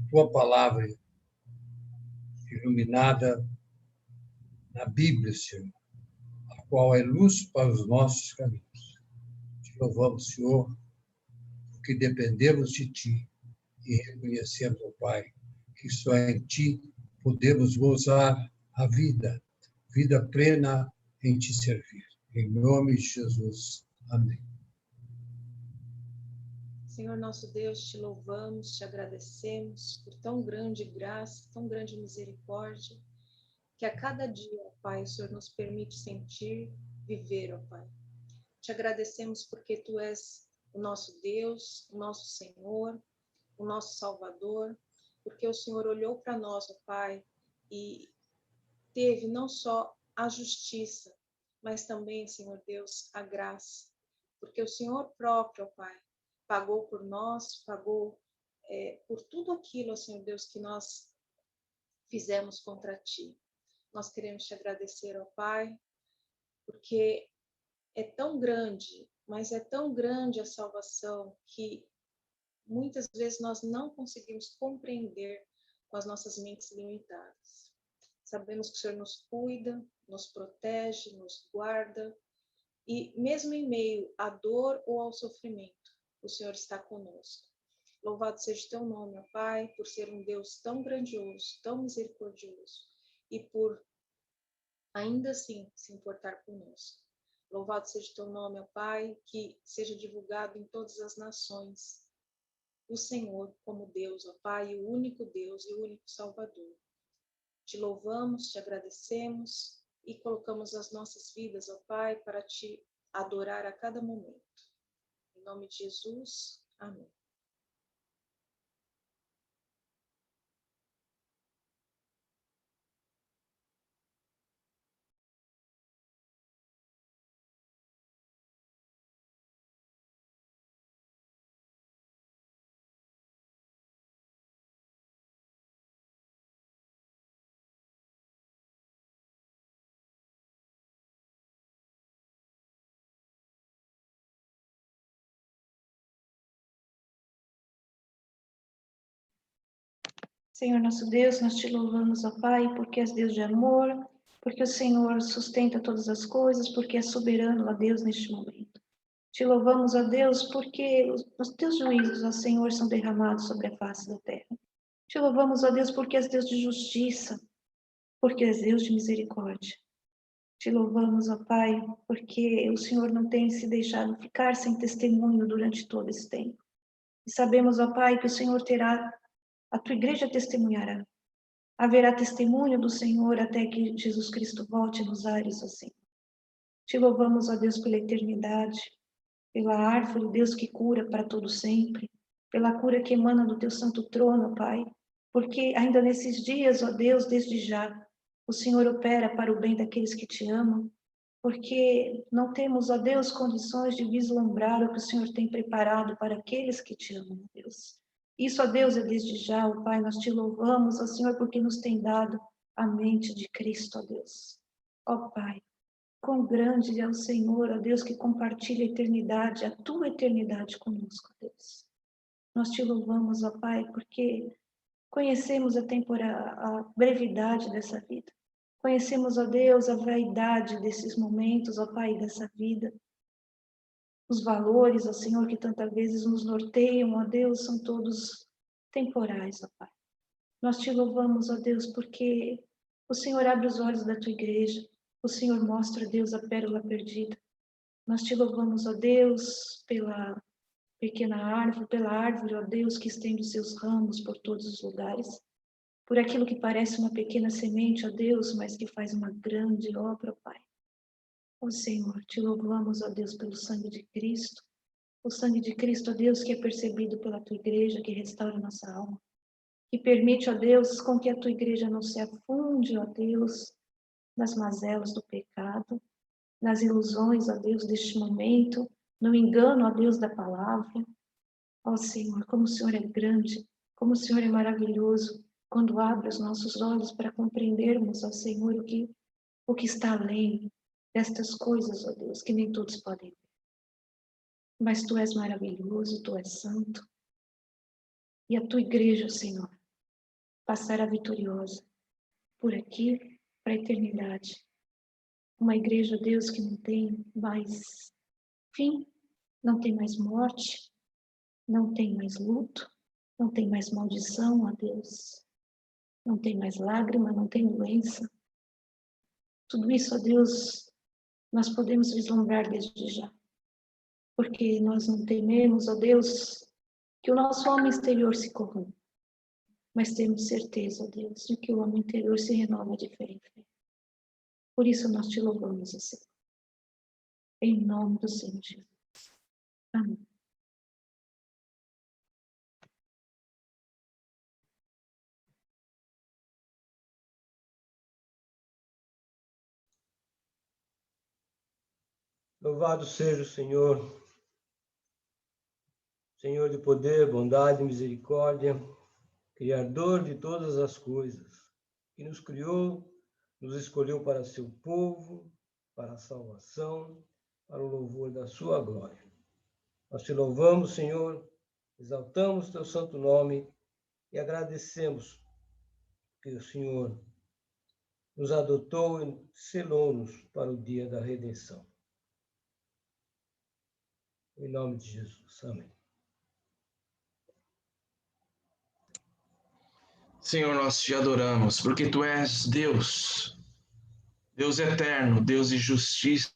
Tua palavra iluminada na Bíblia, Senhor, a qual é luz para os nossos caminhos. Te louvamos, Senhor, porque dependemos de Ti e reconhecemos, ó Pai, que só em Ti podemos gozar a vida plena em Te servir. Em nome de Jesus. Amém. Senhor nosso Deus, te louvamos, te agradecemos por tão grande graça, tão grande misericórdia, que a cada dia, ó Pai, o Senhor nos permite sentir, viver, ó Pai. Te agradecemos porque Tu és o nosso Deus, o nosso Senhor, o nosso Salvador, porque o Senhor olhou para nós, ó Pai, e teve não só a justiça, mas também, Senhor Deus, a graça, porque o Senhor próprio, ó Pai, pagou por nós, pagou por tudo aquilo, ó Senhor Deus, que nós fizemos contra Ti. Nós queremos Te agradecer, ó Pai, porque é tão grande, mas é tão grande a salvação que muitas vezes nós não conseguimos compreender com as nossas mentes limitadas. Sabemos que o Senhor nos cuida, nos protege, nos guarda, e mesmo em meio à dor ou ao sofrimento, o Senhor está conosco. Louvado seja o Teu nome, ó Pai, por ser um Deus tão grandioso, tão misericordioso, e por ainda assim se importar conosco. Louvado seja o Teu nome, ó Pai, que seja divulgado em todas as nações o Senhor como Deus, ó Pai, o único Deus e o único Salvador. Te louvamos, te agradecemos e colocamos as nossas vidas, ó Pai, para Te adorar a cada momento. Em nome de Jesus, amém. Senhor nosso Deus, nós Te louvamos, ó Pai, porque és Deus de amor, porque o Senhor sustenta todas as coisas, porque é soberano, ó Deus, neste momento. Te louvamos, ó Deus, porque os Teus juízos, ó Senhor, são derramados sobre a face da terra. Te louvamos, ó Deus, porque és Deus de justiça, porque és Deus de misericórdia. Te louvamos, ó Pai, porque o Senhor não tem se deixado ficar sem testemunho durante todo esse tempo. E sabemos, ó Pai, que o Senhor terá, a Tua igreja testemunhará. Haverá testemunho do Senhor até que Jesus Cristo volte nos ares, ó Senhor. Te louvamos, ó Deus, pela eternidade, pela árvore, Deus que cura para todo sempre, pela cura que emana do Teu santo trono, ó Pai, porque ainda nesses dias, ó Deus, desde já, o Senhor opera para o bem daqueles que Te amam, porque não temos, ó Deus, condições de vislumbrar o que o Senhor tem preparado para aqueles que Te amam, ó Deus. Isso, ó Deus, é desde já, ó Pai, nós Te louvamos, ó Senhor, porque nos tem dado a mente de Cristo, ó Deus. Ó Pai, quão grande é o Senhor, ó Deus, que compartilha a eternidade, a Tua eternidade conosco, ó Deus. Nós Te louvamos, ó Pai, porque conhecemos a brevidade dessa vida. Conhecemos, ó Deus, a vaidade desses momentos, ó Pai, dessa vida. Os valores, ó Senhor, que tantas vezes nos norteiam, ó Deus, são todos temporais, ó Pai. Nós Te louvamos, ó Deus, porque o Senhor abre os olhos da Tua igreja, o Senhor mostra, Deus, a pérola perdida. Nós Te louvamos, ó Deus, pela pequena árvore, pela árvore, ó Deus, que estende os seus ramos por todos os lugares, por aquilo que parece uma pequena semente, ó Deus, mas que faz uma grande obra, ó Pai. Ó Senhor, Te louvamos, ó Deus, pelo sangue de Cristo, o sangue de Cristo, ó Deus, que é percebido pela Tua igreja, que restaura a nossa alma, que permite, ó Deus, com que a Tua igreja não se afunde, ó Deus, nas mazelas do pecado, nas ilusões, ó Deus, deste momento, no engano, ó Deus, da palavra. Ó Senhor, como o Senhor é grande, como o Senhor é maravilhoso, quando abre os nossos olhos para compreendermos, ó Senhor, o que está além destas coisas, ó Deus, que nem todos podem ver. Mas Tu és maravilhoso, Tu és santo. E a Tua igreja, Senhor, passará vitoriosa por aqui para a eternidade. Uma igreja, Deus, que não tem mais fim, não tem mais morte, Não tem mais luto, não tem mais maldição, ó Deus. Não tem mais lágrima, não tem doença. Tudo isso, ó Deus, nós podemos vislumbrar desde já. Porque nós não tememos, ó Deus, que o nosso homem exterior se corrompa. Mas temos certeza, ó Deus, de que o homem interior se renova de fé em fé. Por isso nós te louvamos, ó Senhor. Em nome do Senhor Jesus. Amém. Louvado seja o Senhor, Senhor de poder, bondade e misericórdia, Criador de todas as coisas, que nos criou, nos escolheu para seu povo, para a salvação, para o louvor da sua glória. Nós te louvamos, Senhor, exaltamos teu santo nome e agradecemos que o Senhor nos adotou e selou-nos para o dia da redenção. Em nome de Jesus. Amém. Senhor, nós te adoramos, porque tu és Deus, Deus eterno, Deus de justiça,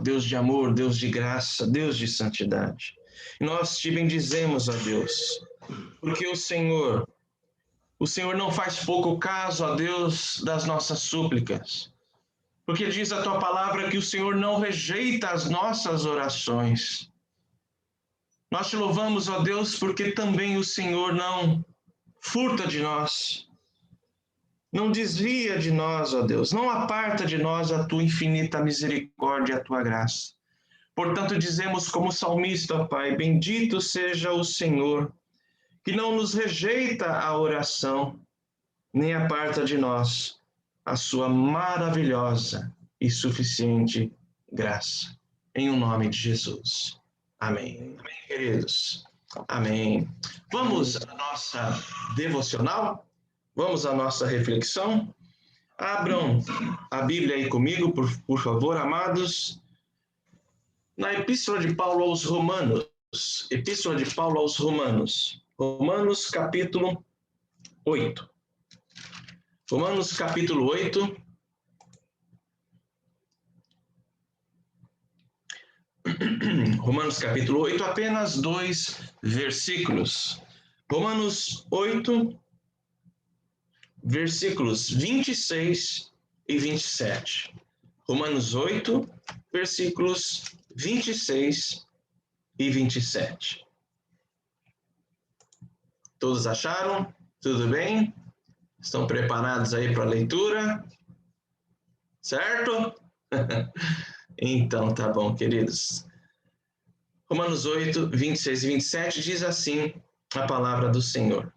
Deus de amor, Deus de graça, Deus de santidade. E nós te bendizemos, ó Deus, porque o Senhor não faz pouco caso, ó Deus, das nossas súplicas. Porque diz a tua palavra que o Senhor não rejeita as nossas orações. Nós te louvamos, ó Deus, porque também o Senhor não furta de nós, não desvia de nós, ó Deus, não aparta de nós a tua infinita misericórdia e a tua graça. Portanto, dizemos como salmista, ó Pai, bendito seja o Senhor, que não nos rejeita a oração, nem aparta de nós a sua maravilhosa e suficiente graça. Em o nome de Jesus. Amém. Amém, queridos. Amém. Vamos à nossa devocional? Vamos à nossa reflexão? Abram a Bíblia aí comigo, por favor, amados. Na Epístola de Paulo aos Romanos. Epístola de Paulo aos Romanos. Romanos, capítulo 8. Romanos, capítulo 8. Romanos capítulo 8, apenas 2 versículos. Romanos 8, versículos 26 e 27. Romanos 8, versículos 26 e 27. Todos acharam? Tudo bem? Estão preparados aí para a leitura? Certo? Então, tá bom, queridos. Romanos 8, 26 e 27 diz assim a palavra do Senhor.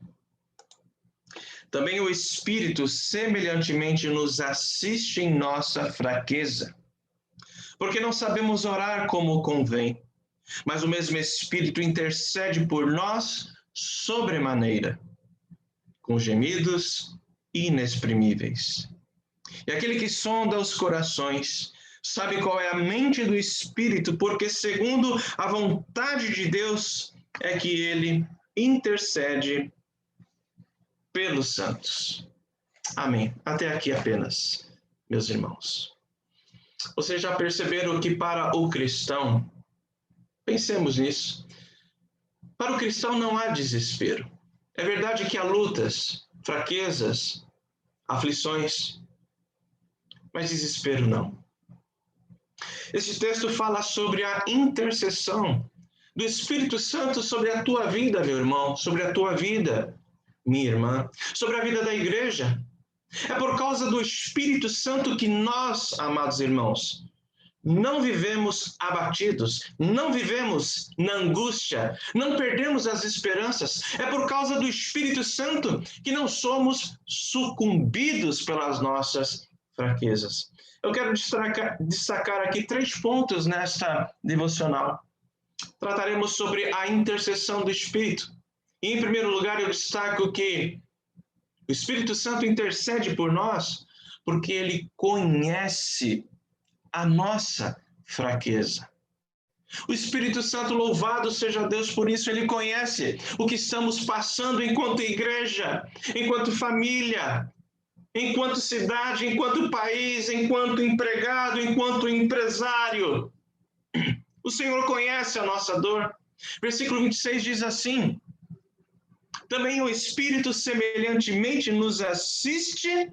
Também o Espírito semelhantemente nos assiste em nossa fraqueza, porque não sabemos orar como convém, mas o mesmo Espírito intercede por nós sobremaneira, com gemidos inexprimíveis. E aquele que sonda os corações sabe qual é a mente do Espírito, porque segundo a vontade de Deus é que ele intercede pelos santos. Amém. Até aqui apenas, meus irmãos. Vocês já perceberam que para o cristão, pensemos nisso, para o cristão não há desespero. É verdade que há lutas, fraquezas, aflições, mas desespero não. Esse texto fala sobre a intercessão do Espírito Santo sobre a tua vida, meu irmão, sobre a tua vida, minha irmã, sobre a vida da igreja. É por causa do Espírito Santo que nós, amados irmãos, não vivemos abatidos, não vivemos na angústia, não perdemos as esperanças. É por causa do Espírito Santo que não somos sucumbidos pelas nossas fraquezas. Eu quero destacar aqui 3 pontos nesta devocional. Trataremos sobre a intercessão do Espírito. E, em primeiro lugar, eu destaco que o Espírito Santo intercede por nós porque ele conhece a nossa fraqueza. O Espírito Santo, louvado seja Deus por isso, ele conhece o que estamos passando enquanto igreja, enquanto família, enquanto cidade, enquanto país, enquanto empregado, enquanto empresário. O Senhor conhece a nossa dor. Versículo 26 diz assim: também o Espírito semelhantemente nos assiste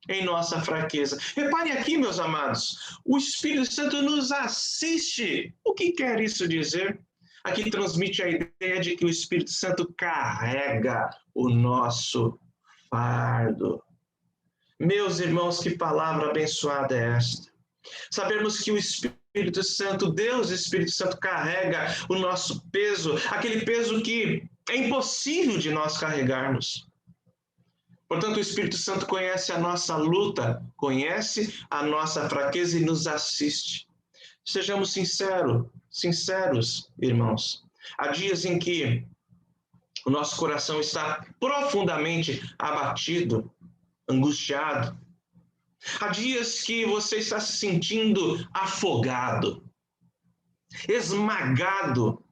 em nossa fraqueza. Reparem aqui, meus amados, o Espírito Santo nos assiste. O que quer isso dizer? Aqui transmite a ideia de que o Espírito Santo carrega o nosso fardo. Meus irmãos, que palavra abençoada é esta. Sabemos que o Espírito Santo, Deus, o Espírito Santo, carrega o nosso peso, aquele peso que é impossível de nós carregarmos. Portanto, o Espírito Santo conhece a nossa luta, conhece a nossa fraqueza e nos assiste. Sejamos sinceros, irmãos. Há dias em que o nosso coração está profundamente abatido, angustiado. Há dias que você está se sentindo afogado, esmagado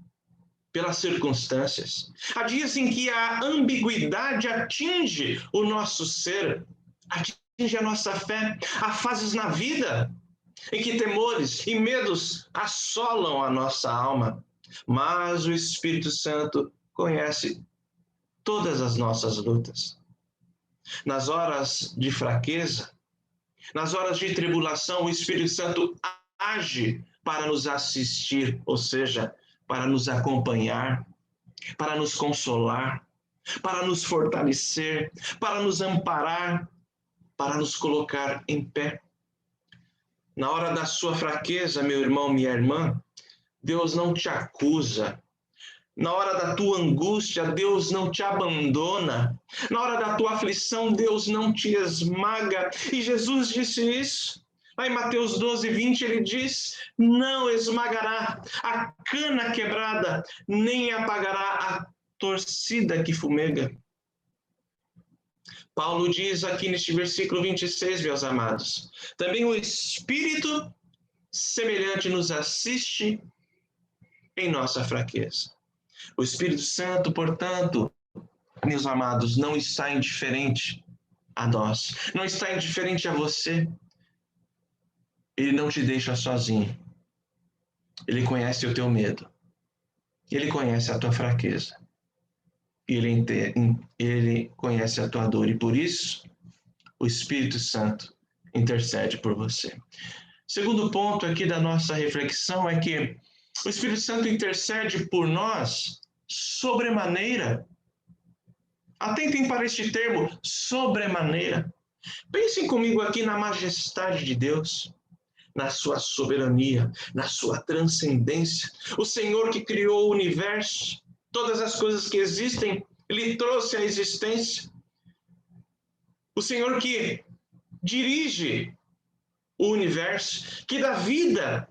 pelas circunstâncias. Há dias em que a ambiguidade atinge o nosso ser, atinge a nossa fé. Há fases na vida em que temores e medos assolam a nossa alma, mas o Espírito Santo conhece todas as nossas lutas. Nas horas de fraqueza, nas horas de tribulação, o Espírito Santo age para nos assistir, ou seja, para nos acompanhar, para nos consolar, para nos fortalecer, para nos amparar, para nos colocar em pé. Na hora da sua fraqueza, meu irmão, minha irmã, Deus não te acusa. Na hora da tua angústia, Deus não te abandona. Na hora da tua aflição, Deus não te esmaga. E Jesus disse isso. Lá em Mateus 12, 20, ele diz: não esmagará a cana quebrada, nem apagará a torcida que fumega. Paulo diz aqui neste versículo 26, meus amados: também o Espírito semelhante nos assiste em nossa fraqueza. O Espírito Santo, portanto, meus amados, não está indiferente a nós, não está indiferente a você. Ele não te deixa sozinho. Ele conhece o teu medo. Ele conhece a tua fraqueza. Ele conhece a tua dor. E por isso, o Espírito Santo intercede por você. Segundo ponto aqui da nossa reflexão é que o Espírito Santo intercede por nós sobremaneira. Atentem para este termo, sobremaneira. Pensem comigo aqui na majestade de Deus, na sua soberania, na sua transcendência. O Senhor que criou o universo, todas as coisas que existem, Ele trouxe à existência. O Senhor que dirige o universo, que dá vida,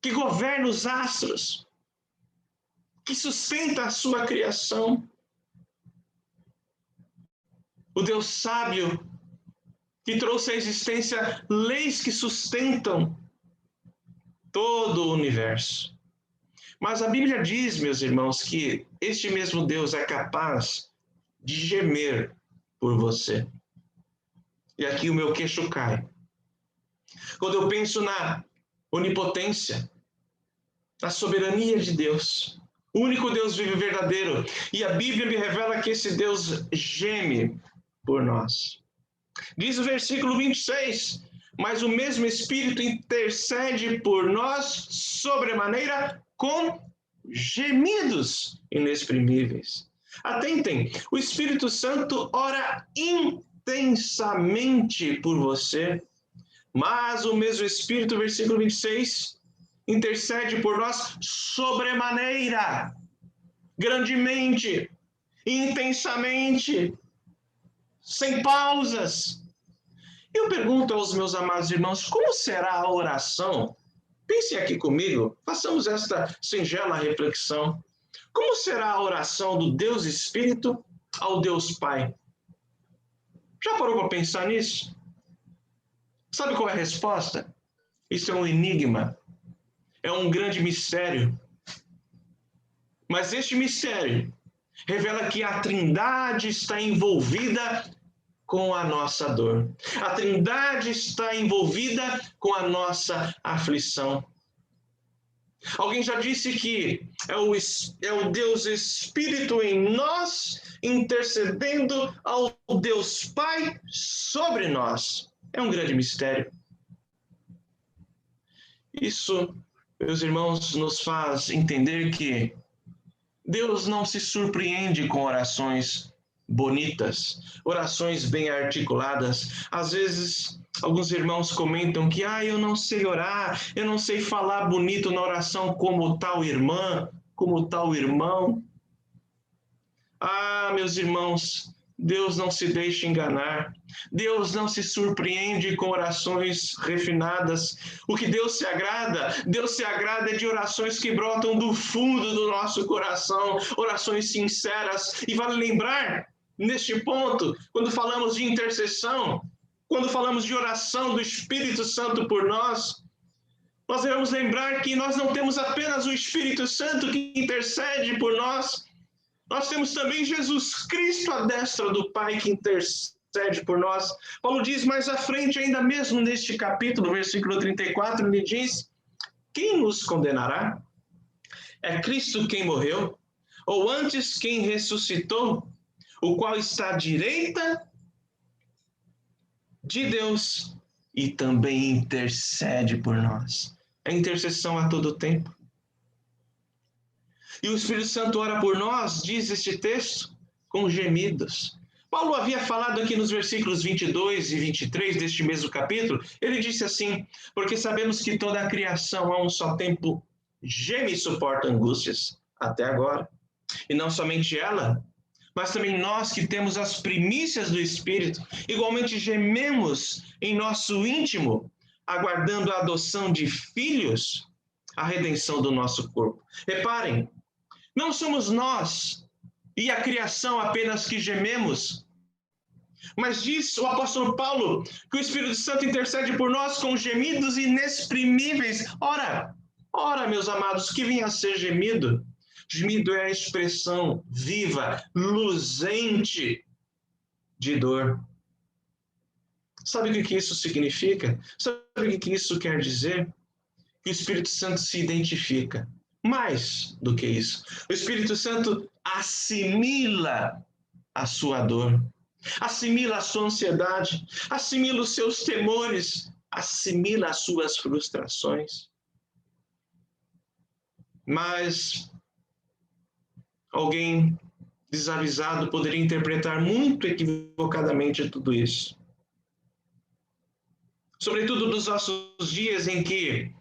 que governa os astros, que sustenta a sua criação. O Deus sábio que trouxe à existência leis que sustentam todo o universo. Mas a Bíblia diz, meus irmãos, que este mesmo Deus é capaz de gemer por você. E aqui o meu queixo cai. Quando eu penso na onipotência, na soberania de Deus, o único Deus vivo e verdadeiro, e a Bíblia me revela que esse Deus geme por nós. Diz o versículo 26, mas o mesmo Espírito intercede por nós sobremaneira com gemidos inexprimíveis. Atentem, o Espírito Santo ora intensamente por você, mas o mesmo Espírito, versículo 26, intercede por nós sobremaneira, grandemente, intensamente, sem pausas. Eu pergunto aos meus amados irmãos, como será a oração? Pensem aqui comigo, façamos esta singela reflexão. Como será a oração do Deus Espírito ao Deus Pai? Já parou para pensar nisso? Sabe qual é a resposta? Isso é um enigma, é um grande mistério. Mas este mistério revela que a Trindade está envolvida com a nossa dor. A Trindade está envolvida com a nossa aflição. Alguém já disse que é o Deus Espírito em nós, intercedendo ao Deus Pai sobre nós. É um grande mistério. Isso, meus irmãos, nos faz entender que Deus não se surpreende com orações bonitas, orações bem articuladas. Às vezes, alguns irmãos comentam que eu não sei orar, eu não sei falar bonito na oração como tal irmã, como tal irmão. Meus irmãos, Deus não se deixa enganar. Deus não se surpreende com orações refinadas. O que Deus se agrada de orações que brotam do fundo do nosso coração, orações sinceras. E vale lembrar, neste ponto, quando falamos de intercessão, quando falamos de oração do Espírito Santo por nós devemos lembrar que nós não temos apenas o Espírito Santo que intercede por nós, nós temos também Jesus Cristo à destra do Pai que intercede por nós. Paulo diz mais à frente, ainda mesmo neste capítulo, versículo 34, ele diz: quem nos condenará? É Cristo quem morreu, ou antes quem ressuscitou, o qual está à direita de Deus e também intercede por nós. É intercessão a todo tempo. E o Espírito Santo ora por nós, diz este texto, com gemidos. Paulo havia falado aqui nos versículos 22 e 23 deste mesmo capítulo, ele disse assim: porque sabemos que toda a criação a um só tempo geme e suporta angústias, até agora. E não somente ela, mas também nós que temos as primícias do Espírito, igualmente gememos em nosso íntimo, aguardando a adoção de filhos, a redenção do nosso corpo. Reparem, não somos nós e a criação apenas que gememos, mas diz o apóstolo Paulo que o Espírito Santo intercede por nós com gemidos inexprimíveis. Ora, meus amados, que vinha a ser gemido? Gemido é a expressão viva, luzente de dor. Sabe o que isso significa? Sabe o que isso quer dizer? Que o Espírito Santo se identifica. Mais do que isso, o Espírito Santo assimila a sua dor, assimila a sua ansiedade, assimila os seus temores, assimila as suas frustrações. Mas alguém desavisado poderia interpretar muito equivocadamente tudo isso. Sobretudo nos nossos dias em que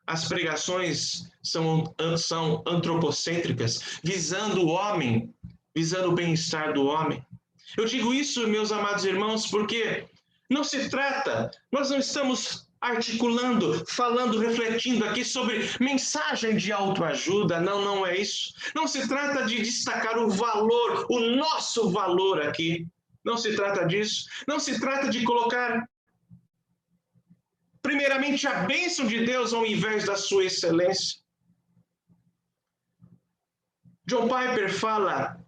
as pregações são antropocêntricas, visando o homem, visando o bem-estar do homem. Eu digo isso, meus amados irmãos, porque não se trata, nós não estamos articulando, falando, refletindo aqui sobre mensagem de autoajuda. Não é isso. Não se trata de destacar o valor, o nosso valor aqui. Não se trata disso. Não se trata de colocar primeiramente a bênção de Deus ao invés da sua excelência. John Piper fala,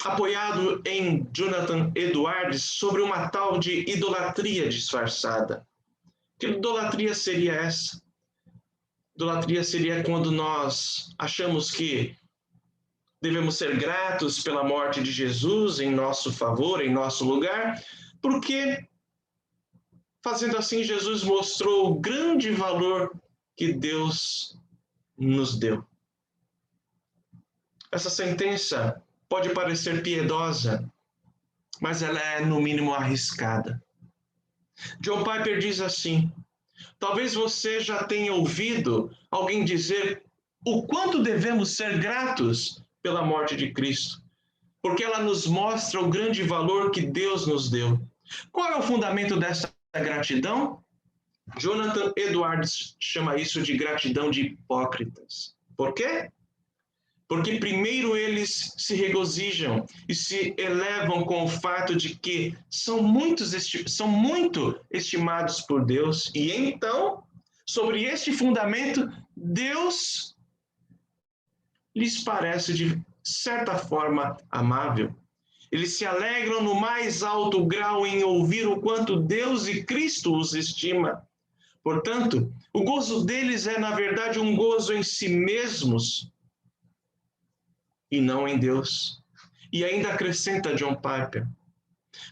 apoiado em Jonathan Edwards, sobre uma tal de idolatria disfarçada. Que idolatria seria essa? Idolatria seria quando nós achamos que devemos ser gratos pela morte de Jesus em nosso favor, em nosso lugar, porque fazendo assim, Jesus mostrou o grande valor que Deus nos deu. Essa sentença pode parecer piedosa, mas ela é, no mínimo, arriscada. John Piper diz assim: talvez você já tenha ouvido alguém dizer o quanto devemos ser gratos pela morte de Cristo, porque ela nos mostra o grande valor que Deus nos deu. Qual é o fundamento dessa gratidão? Jonathan Edwards chama isso de gratidão de hipócritas. Por quê? Porque primeiro eles se regozijam e se elevam com o fato de que são muito estimados por Deus, e então sobre este fundamento, Deus lhes parece de certa forma amável. Eles se alegram no mais alto grau em ouvir o quanto Deus e Cristo os estima. Portanto, o gozo deles é, na verdade, um gozo em si mesmos e não em Deus. E ainda acrescenta John Piper: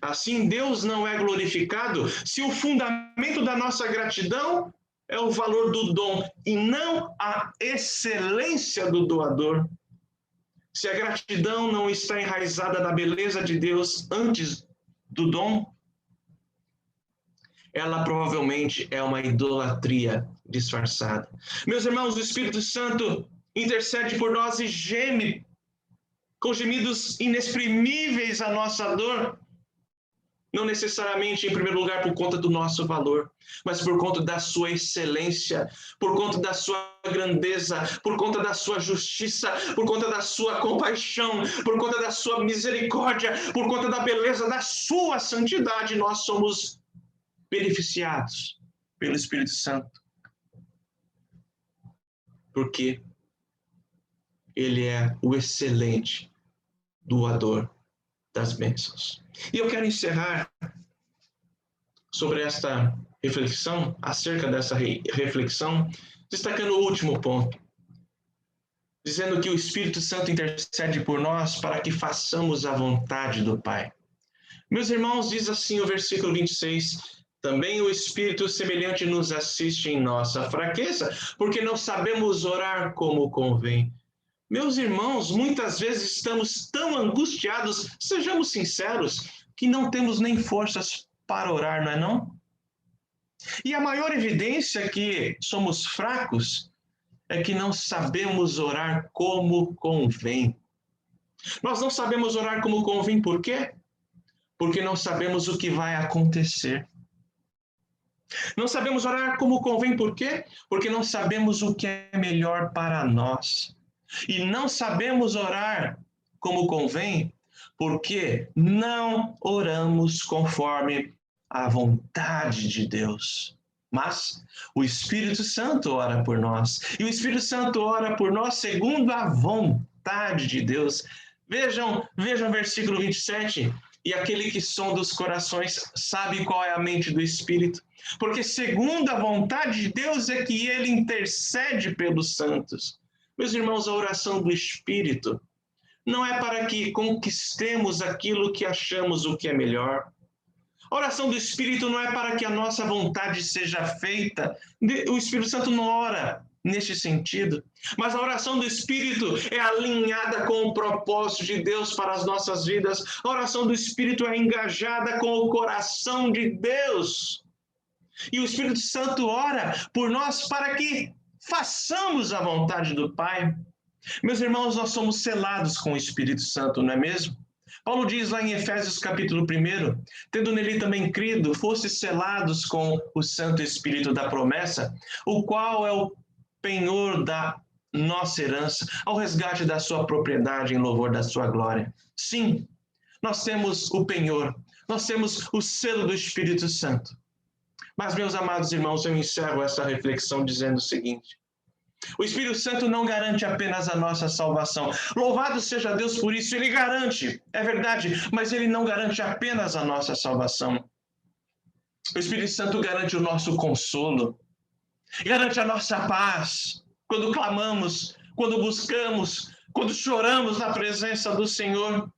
assim, Deus não é glorificado se o fundamento da nossa gratidão é o valor do dom e não a excelência do doador. Se a gratidão não está enraizada na beleza de Deus antes do dom, ela provavelmente é uma idolatria disfarçada. Meus irmãos, o Espírito Santo intercede por nós e geme com gemidos inexprimíveis a nossa dor, não necessariamente, em primeiro lugar, por conta do nosso valor, mas por conta da sua excelência, por conta da sua grandeza, por conta da sua justiça, por conta da sua compaixão, por conta da sua misericórdia, por conta da beleza da sua santidade. Nós somos beneficiados pelo Espírito Santo, porque ele é o excelente doador das bênçãos. E eu quero encerrar sobre esta reflexão, acerca dessa reflexão, destacando o último ponto, dizendo que o Espírito Santo intercede por nós para que façamos a vontade do Pai. Meus irmãos, diz assim o versículo 26, também o Espírito semelhante nos assiste em nossa fraqueza, porque não sabemos orar como convém. Meus irmãos, muitas vezes estamos tão angustiados, sejamos sinceros, que não temos nem forças para orar, não é não? E a maior evidência que somos fracos é que não sabemos orar como convém. Nós não sabemos orar como convém, por quê? Porque não sabemos o que vai acontecer. Não sabemos orar como convém, por quê? Porque não sabemos o que é melhor para nós. E não sabemos orar como convém, porque não oramos conforme a vontade de Deus. Mas o Espírito Santo ora por nós. E o Espírito Santo ora por nós segundo a vontade de Deus. Vejam o versículo 27. E aquele que sonda os corações sabe qual é a mente do Espírito. Porque segundo a vontade de Deus é que ele intercede pelos santos. Meus irmãos, a oração do Espírito não é para que conquistemos aquilo que achamos o que é melhor. A oração do Espírito não é para que a nossa vontade seja feita. O Espírito Santo não ora neste sentido. Mas a oração do Espírito é alinhada com o propósito de Deus para as nossas vidas. A oração do Espírito é engajada com o coração de Deus. E o Espírito Santo ora por nós para que façamos a vontade do Pai. Meus irmãos, nós somos selados com o Espírito Santo, não é mesmo? Paulo diz lá em Efésios capítulo 1, tendo nele também crido, fostes selados com o Santo Espírito da promessa, o qual é o penhor da nossa herança, ao resgate da sua propriedade em louvor da sua glória. Sim, nós temos o penhor, nós temos o selo do Espírito Santo. Mas, meus amados irmãos, eu encerro essa reflexão dizendo o seguinte: o Espírito Santo não garante apenas a nossa salvação. Louvado seja Deus por isso, ele garante, é verdade, mas ele não garante apenas a nossa salvação. O Espírito Santo garante o nosso consolo, garante a nossa paz, quando clamamos, quando buscamos, quando choramos na presença do Senhor.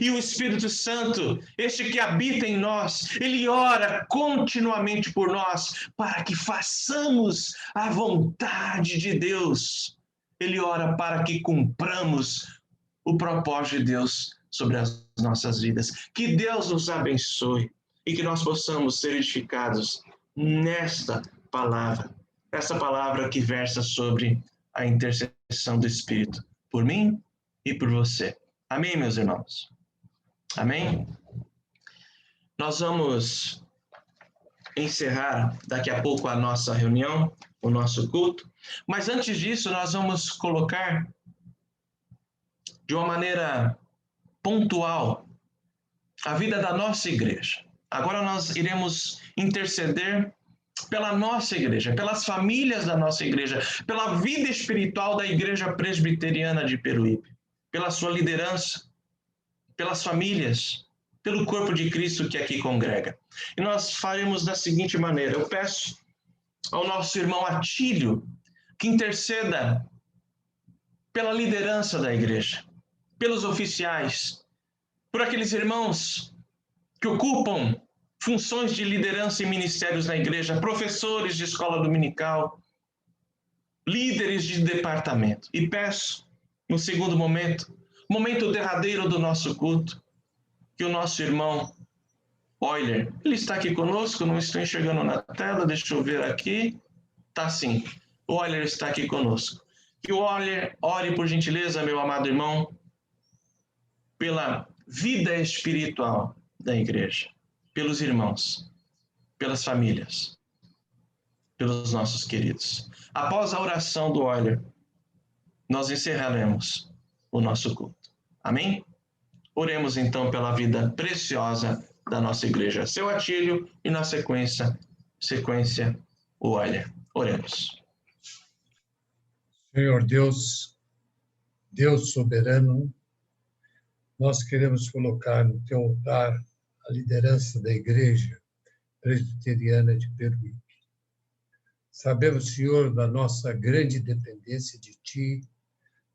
E o Espírito Santo, este que habita em nós, ele ora continuamente por nós, para que façamos a vontade de Deus. Ele ora para que cumpramos o propósito de Deus sobre as nossas vidas. Que Deus nos abençoe e que nós possamos ser edificados nesta palavra, essa palavra que versa sobre a intercessão do Espírito, por mim e por você. Amém, meus irmãos? Amém? Nós vamos encerrar daqui a pouco a nossa reunião, o nosso culto, mas antes disso nós vamos colocar de uma maneira pontual a vida da nossa igreja. Agora nós iremos interceder pela nossa igreja, pelas famílias da nossa igreja, pela vida espiritual da Igreja Presbiteriana de Peruíbe, pela sua liderança, pelas famílias, pelo corpo de Cristo que aqui congrega. E nós faremos da seguinte maneira: eu peço ao nosso irmão Atílio que interceda pela liderança da igreja, pelos oficiais, por aqueles irmãos que ocupam funções de liderança e ministérios na igreja, professores de escola dominical, líderes de departamento. E peço, no segundo momento, momento derradeiro do nosso culto, que o nosso irmão Euler, ele está aqui conosco, não estou enxergando na tela, deixa eu ver aqui. Tá sim, o Euler está aqui conosco. Que o Euler ore, por gentileza, meu amado irmão, pela vida espiritual da igreja, pelos irmãos, pelas famílias, pelos nossos queridos. Após a oração do Euler, nós encerraremos o nosso culto. Amém? Oremos então pela vida preciosa da nossa igreja. Seu Atílio e na sequência, o Euler. Oremos. Senhor Deus, Deus soberano, nós queremos colocar no teu altar a liderança da Igreja Presbiteriana de Peruíbe. Sabemos, Senhor, da nossa grande dependência de Ti,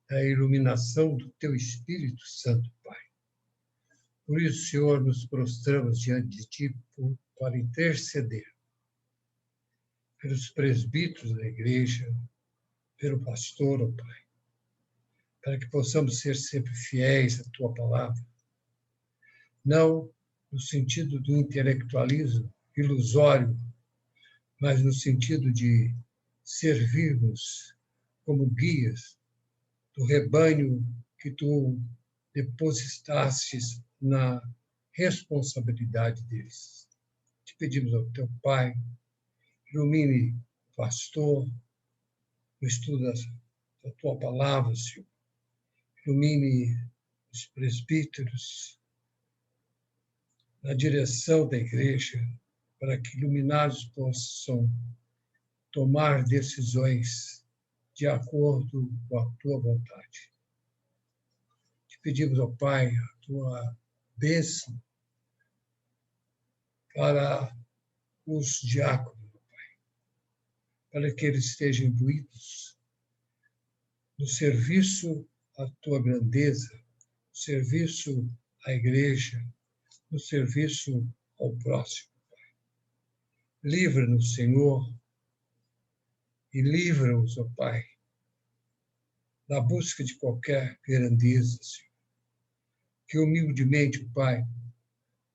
da iluminação do Teu Espírito Santo, Pai. Por isso, Senhor, nos prostramos diante de Ti para interceder pelos presbíteros da Igreja, pelo pastor, ó Pai, para que possamos ser sempre fiéis à Tua palavra, não no sentido do intelectualismo ilusório, mas no sentido de servirmos como guias do rebanho que Tu depositastes na responsabilidade deles. Te pedimos ao Teu Pai, ilumine o pastor no estudo da Tua palavra, Senhor. Ilumine os presbíteros na direção da igreja, para que iluminados possam tomar decisões de acordo com a Tua vontade. Te pedimos, ó Pai, a Tua bênção para os diáconos, ó Pai, para que eles estejam imbuídos no serviço à Tua grandeza, no serviço à igreja, no serviço ao próximo. Livra-nos, Senhor, e livra-nos, ó Pai, da busca de qualquer grandeza, Senhor. Que humildemente, Pai,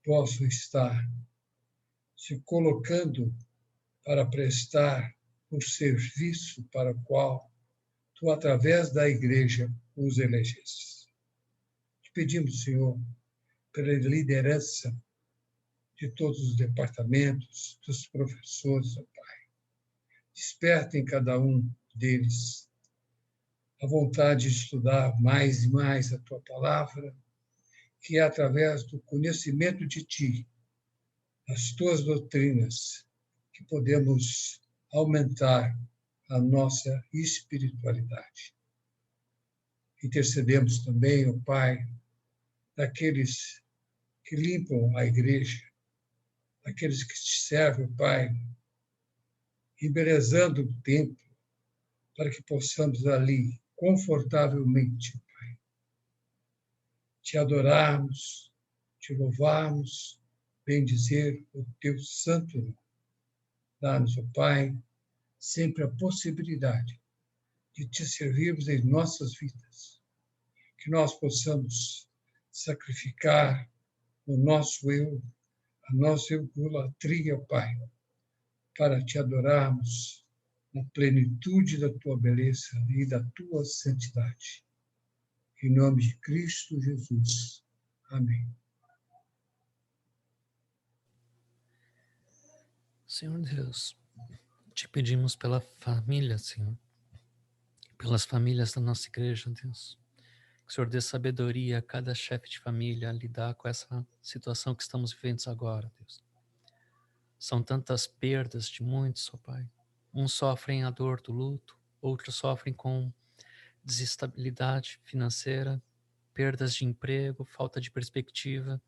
possam estar se colocando para prestar o serviço para o qual Tu, através da igreja, os elegeste. Te pedimos, Senhor, pela liderança de todos os departamentos, dos professores, ó Pai. Desperta em cada um deles a vontade de estudar mais e mais a Tua palavra, que é através do conhecimento de Ti, das Tuas doutrinas, que podemos aumentar a nossa espiritualidade. Intercedemos também, ó Pai, daqueles que limpam a igreja, aqueles que te servem, Pai, embelezando o templo, para que possamos ali, confortavelmente, Pai, te adorarmos, te louvarmos, bendizer o Teu santo nome. Dá-nos, ó Pai, sempre a possibilidade de Te servirmos em nossas vidas, que nós possamos sacrificar o nosso eu, a nossa idolatria, Pai, para Te adorarmos na plenitude da Tua beleza e da Tua santidade. Em nome de Cristo Jesus. Amém. Senhor Deus, Te pedimos pela família, Senhor, pelas famílias da nossa igreja, Deus. Que o Senhor dê sabedoria a cada chefe de família a lidar com essa situação que estamos vivendo agora, Deus. São tantas perdas de muitos, ó Pai. Uns sofrem a dor do luto, outros sofrem com desestabilidade financeira, perdas de emprego, falta de perspectiva.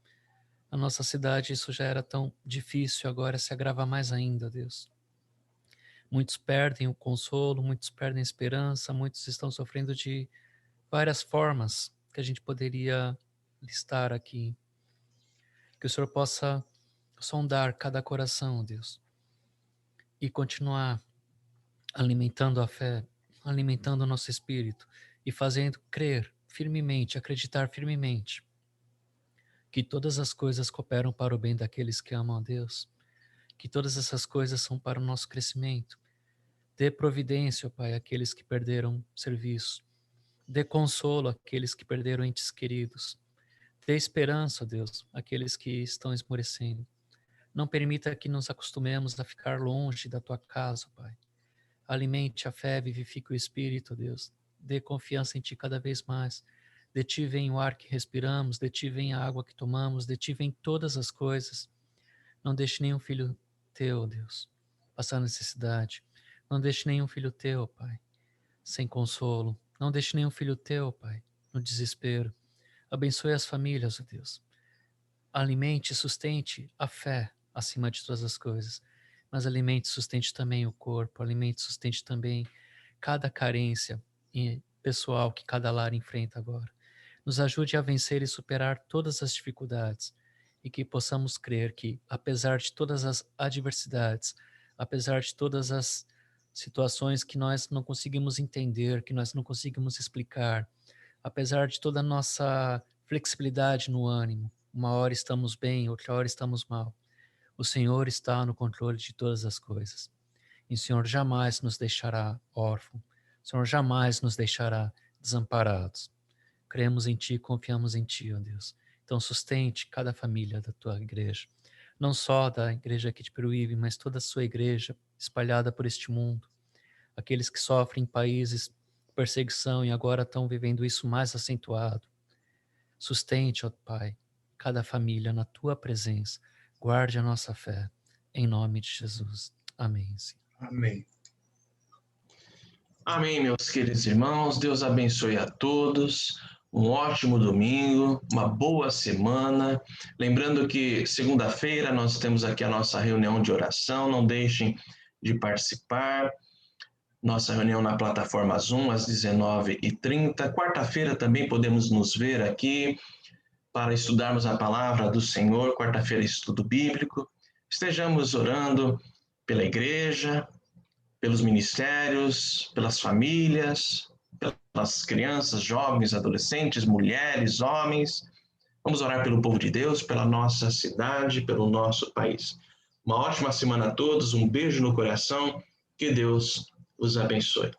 A nossa cidade, isso já era tão difícil, agora se agrava mais ainda, Deus. Muitos perdem o consolo, muitos perdem a esperança, muitos estão sofrendo de várias formas que a gente poderia listar aqui. Que o Senhor possa sondar cada coração, Deus, e continuar alimentando a fé, alimentando o nosso espírito e fazendo crer firmemente, acreditar firmemente que todas as coisas cooperam para o bem daqueles que amam a Deus, que todas essas coisas são para o nosso crescimento. Dê providência, ó Pai, àqueles que perderam serviço. Dê consolo àqueles que perderam entes queridos. Dê esperança, ó Deus, àqueles que estão esmorecendo. Não permita que nos acostumemos a ficar longe da Tua casa, ó Pai. Alimente a fé, vivifique o espírito, ó Deus. Dê confiança em Ti cada vez mais. De Ti vem o ar que respiramos, de Ti vem a água que tomamos, de Ti vem todas as coisas. Não deixe nenhum filho Teu, Deus, passar necessidade. Não deixe nenhum filho Teu, Pai, sem consolo. Não deixe nenhum filho Teu, Pai, no desespero. Abençoe as famílias, ó Deus. Alimente e sustente a fé acima de todas as coisas. Mas alimente e sustente também o corpo. Alimente e sustente também cada carência pessoal que cada lar enfrenta agora. Nos ajude a vencer e superar todas as dificuldades. E que possamos crer que, apesar de todas as adversidades, apesar de todas as situações que nós não conseguimos entender, que nós não conseguimos explicar, apesar de toda a nossa flexibilidade no ânimo, uma hora estamos bem, outra hora estamos mal. O Senhor está no controle de todas as coisas. E o Senhor jamais nos deixará órfãos. O Senhor jamais nos deixará desamparados. Cremos em Ti, confiamos em Ti, ó Deus. Então sustente cada família da Tua igreja. Não só da igreja aqui de Peruíbe, mas toda a sua igreja espalhada por este mundo. Aqueles que sofrem em países de perseguição e agora estão vivendo isso mais acentuado. Sustente, ó Pai, cada família na Tua presença. Guarde a nossa fé. Em nome de Jesus. Amém. Senhor. Amém. Amém, meus queridos irmãos. Deus abençoe a todos. Um ótimo domingo, uma boa semana. Lembrando que segunda-feira nós temos aqui a nossa reunião de oração. Não deixem de participar. Nossa reunião na plataforma Zoom às 19h30. Quarta-feira também podemos nos ver aqui para estudarmos a palavra do Senhor. Quarta-feira, estudo bíblico. Estejamos orando pela igreja, pelos ministérios, pelas famílias, pelas crianças, jovens, adolescentes, mulheres, homens. Vamos orar pelo povo de Deus, pela nossa cidade, pelo nosso país. Uma ótima semana a todos, um beijo no coração, que Deus os abençoe.